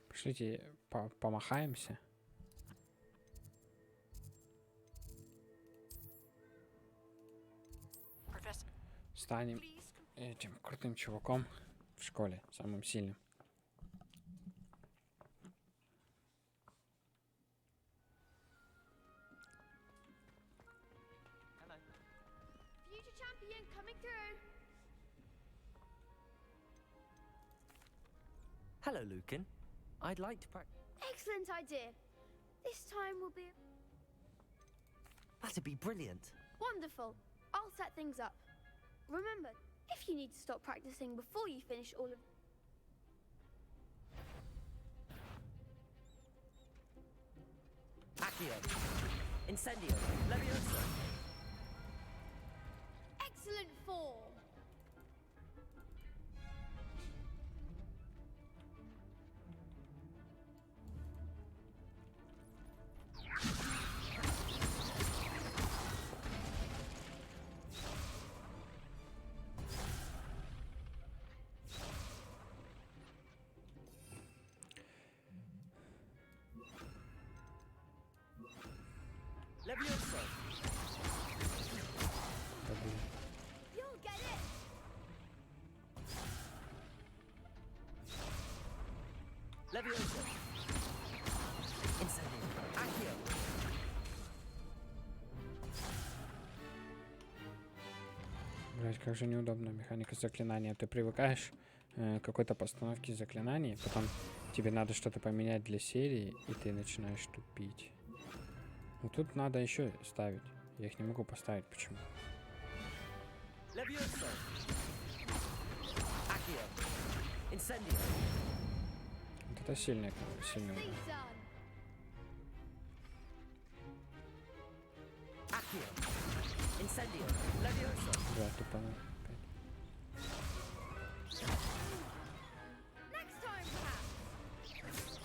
Пошлите, помахаемся. Станем этим крутым чуваком в школе, самым сильным. Future champion coming through. Hello, Lucan. I'd like to practice. Excellent idea. This time will be That'd be brilliant. wonderful. I'll set things up. Remember, if you need to stop practicing before you finish all of... Accio. Incendio. Levioso. Excellent form. Levioso. You'll get it. Levioso. Incendio. Accio. Блять, как же неудобная механика заклинания. Ты привыкаешь к какой-то постановке заклинаний, потом тебе надо что-то поменять для серии, и ты начинаешь тупить. Ну тут надо еще ставить. Я их не могу поставить. Почему? Levioso. Accio. Incendio. Вот это сильный удар. Accio. Incendio. Levioso. Да, тупанул. Next time, perhaps.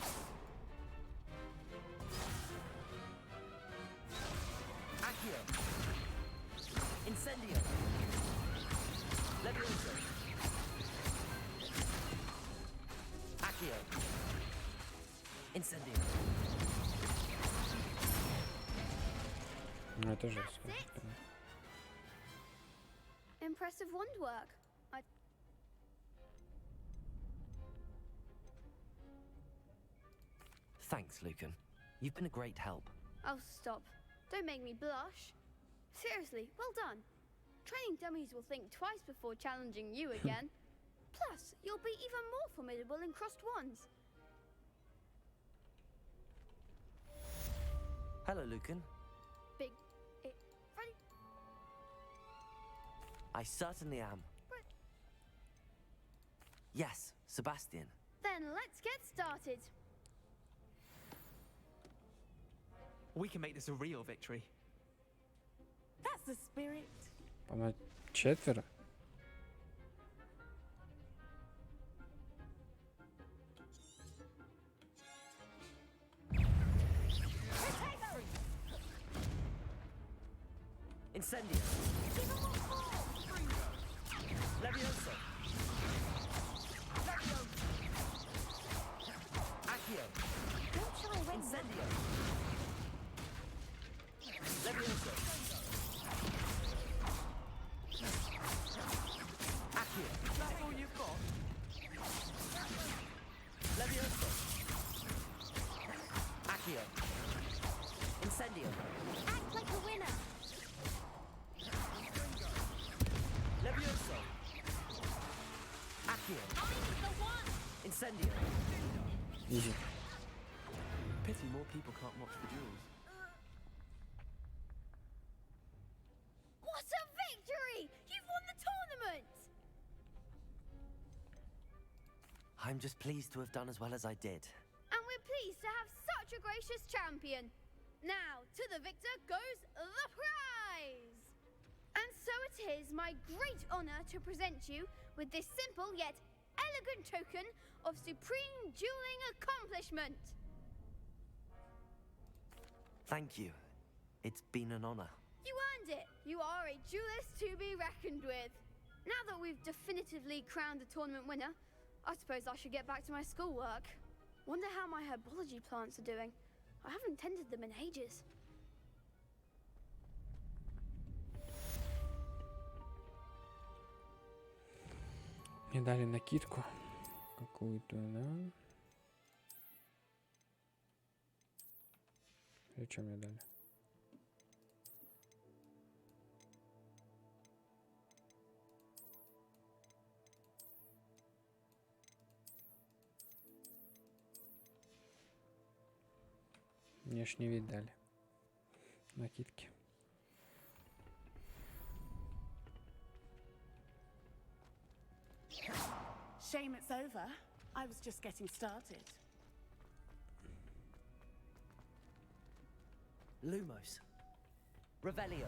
Incendio. Ну, это жестко. Impressive wand work. Thanks, Lucan. You've been a great help. Oh, stop. Don't make me blush. Seriously, well done. Training dummies will think twice before challenging you again. Plus, you'll be even more formidable in crossed wands. Hello, Lucan. Big... Ready? I certainly am. Yes, Sebastьян. Then let's get started. We can make this a real victory. That's the spirit. По-моему, 4. Incendio. Levioso. Accio. Don't try and Incendio. Levioso. Accio. That's all you've got? Levioso. Accio. Incendio. act like a winner. Levioso. Accio. I'm the one. Incendio. Easy. Pity more people can't watch the duels. What a victory! You've won the tournament! I'm just pleased to have done as well as I did. And we're pleased to have such a gracious champion. Now, to the victor goes the prize! And so it is my great honor to present you with this simple yet elegant token of supreme dueling accomplishment. Thank you. It's been an honor. You earned it. You are a duelist to be reckoned with. Now that we've definitively crowned the tournament winner, I suppose I should get back to my schoolwork. Wonder how my herbology plants are doing. I haven't tended them in ages. Мне дали накидку какую-то, да? И что мне дали? Внешний вид дали. Накидки. Shame it's over. I was just getting started. Lumos. Revelio.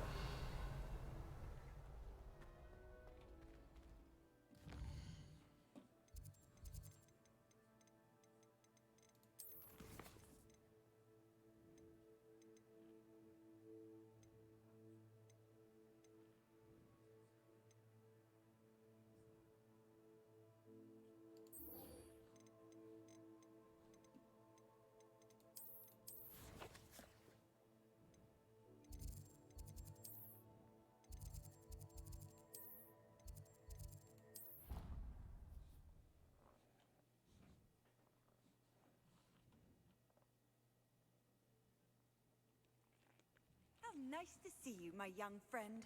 How nice to see you, my young friend.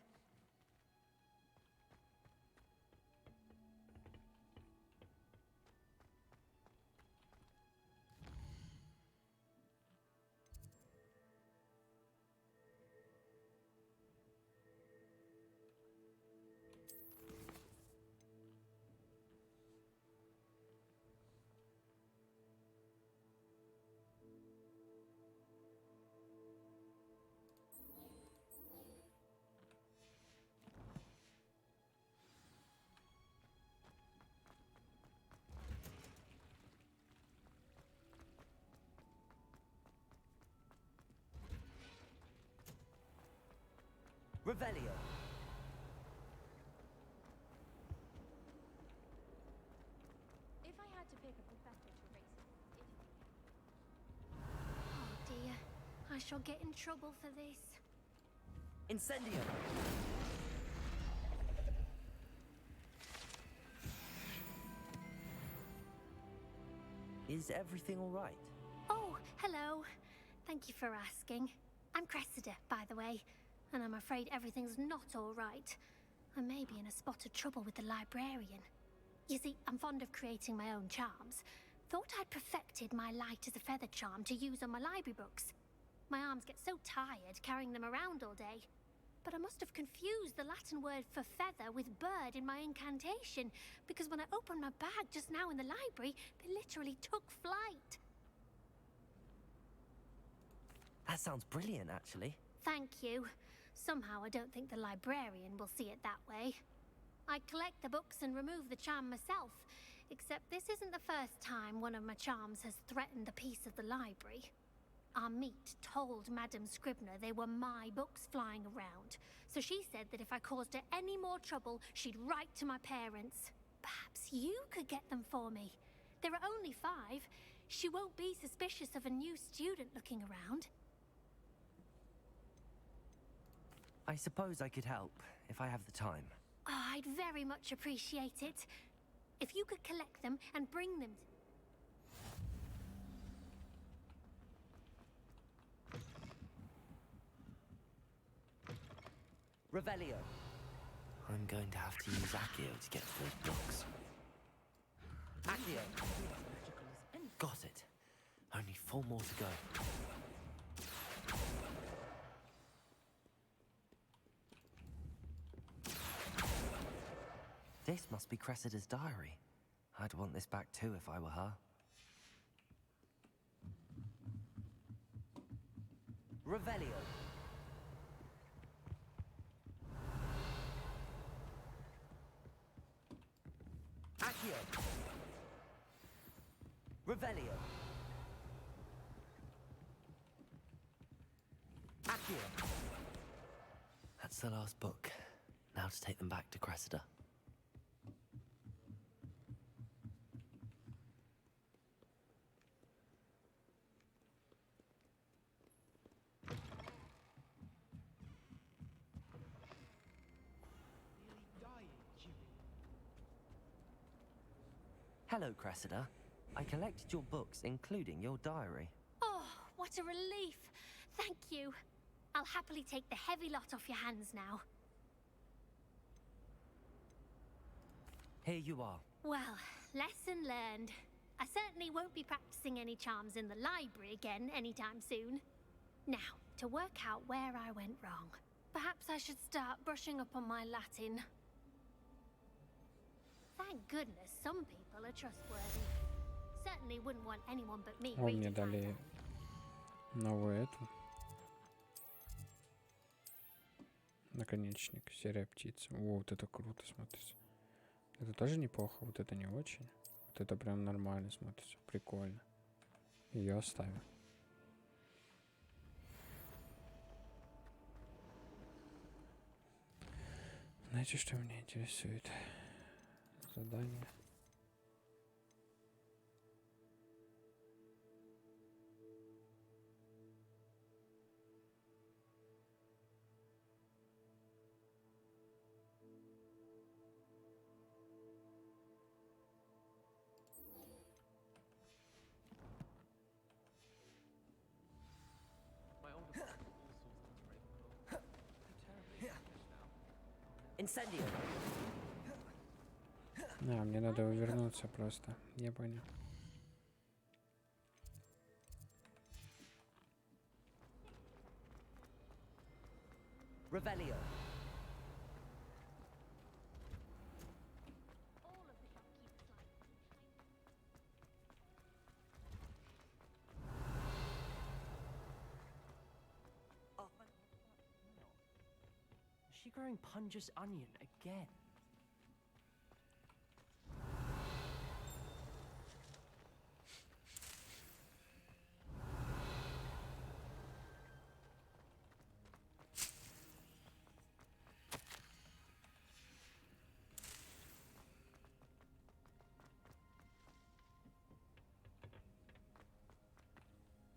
Revelio. If I had to pick a professor to race, shall get in trouble for this. Incendio! Is everything all right? Oh, hello. Thank you for asking. I'm Cressida, by the way, and I'm afraid everything's not all right. I may be in a spot of trouble with the librarian. You see, I'm fond of creating my own charms. Thought I'd perfected my light as a feather charm to use on my library books. My arms get so tired carrying them around all day. But I must have confused the Latin word for feather with bird in my incantation, because when I opened my bag just now in the library, they literally took flight. That sounds brilliant, actually. Thank you. Somehow I don't think the librarian will see it that way. I collect the books and remove the charm myself, except this isn't the first time one of my charms has threatened the peace of the library. Our meet told Madame Scribner they were my books flying around, so she said that if I caused her any more trouble, she'd write to my parents. Perhaps you could get them for me. There are only 5. She won't be suspicious of a new student looking around. I suppose I could help, if I have the time. Oh, I'd very much appreciate it. If you could collect them and bring them... Revelio. I'm going to have to use Accio to get to those books. Accio. Got it. Only 4 more to go. This must be Cressida's diary. I'd want this back too if I were her. Revelio. Accio. Revelio. Accio. That's the last book. Now to take them back to Cressida. Hello, Cressida. I collected your books, including your diary. Oh, what a relief. Thank you. I'll happily take the heavy lot off your hands now. Here you are. Well, lesson learned. I certainly won't be practicing any charms in the library again anytime soon. Now, to work out where I went wrong. Perhaps I should start brushing up on my Latin. Thank goodness some people are trustworthy. Certainly wouldn't want anyone but me О, мне reading дали новую эту. Наконечник, серия птиц. О, вот это круто смотрится. Это тоже неплохо, вот это не очень. Вот это прям нормально смотрится, прикольно. Ее оставим. Знаете, что меня интересует? Задание. Incendio. А, мне надо увернуться просто. Я понял. Revelio. Is she growing Punja's onion again?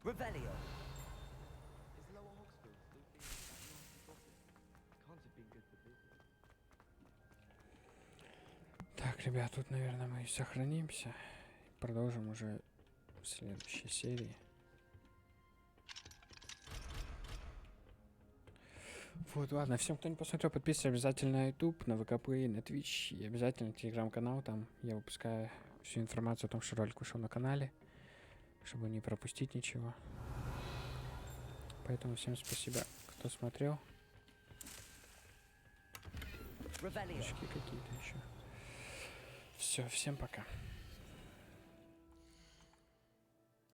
Revelio. ребят, тут, наверное, мы сохранимся. Продолжим уже в следующей серии. Вот, ладно, всем, кто не посмотрел, подписывайтесь обязательно на YouTube, на vkplay, на Twitch и обязательно телеграм-канал. Там я выпускаю всю информацию о том, что ролик ушел на канале, чтобы не пропустить ничего. Поэтому всем спасибо, кто смотрел. Очки какие-то еще. Все, всем пока.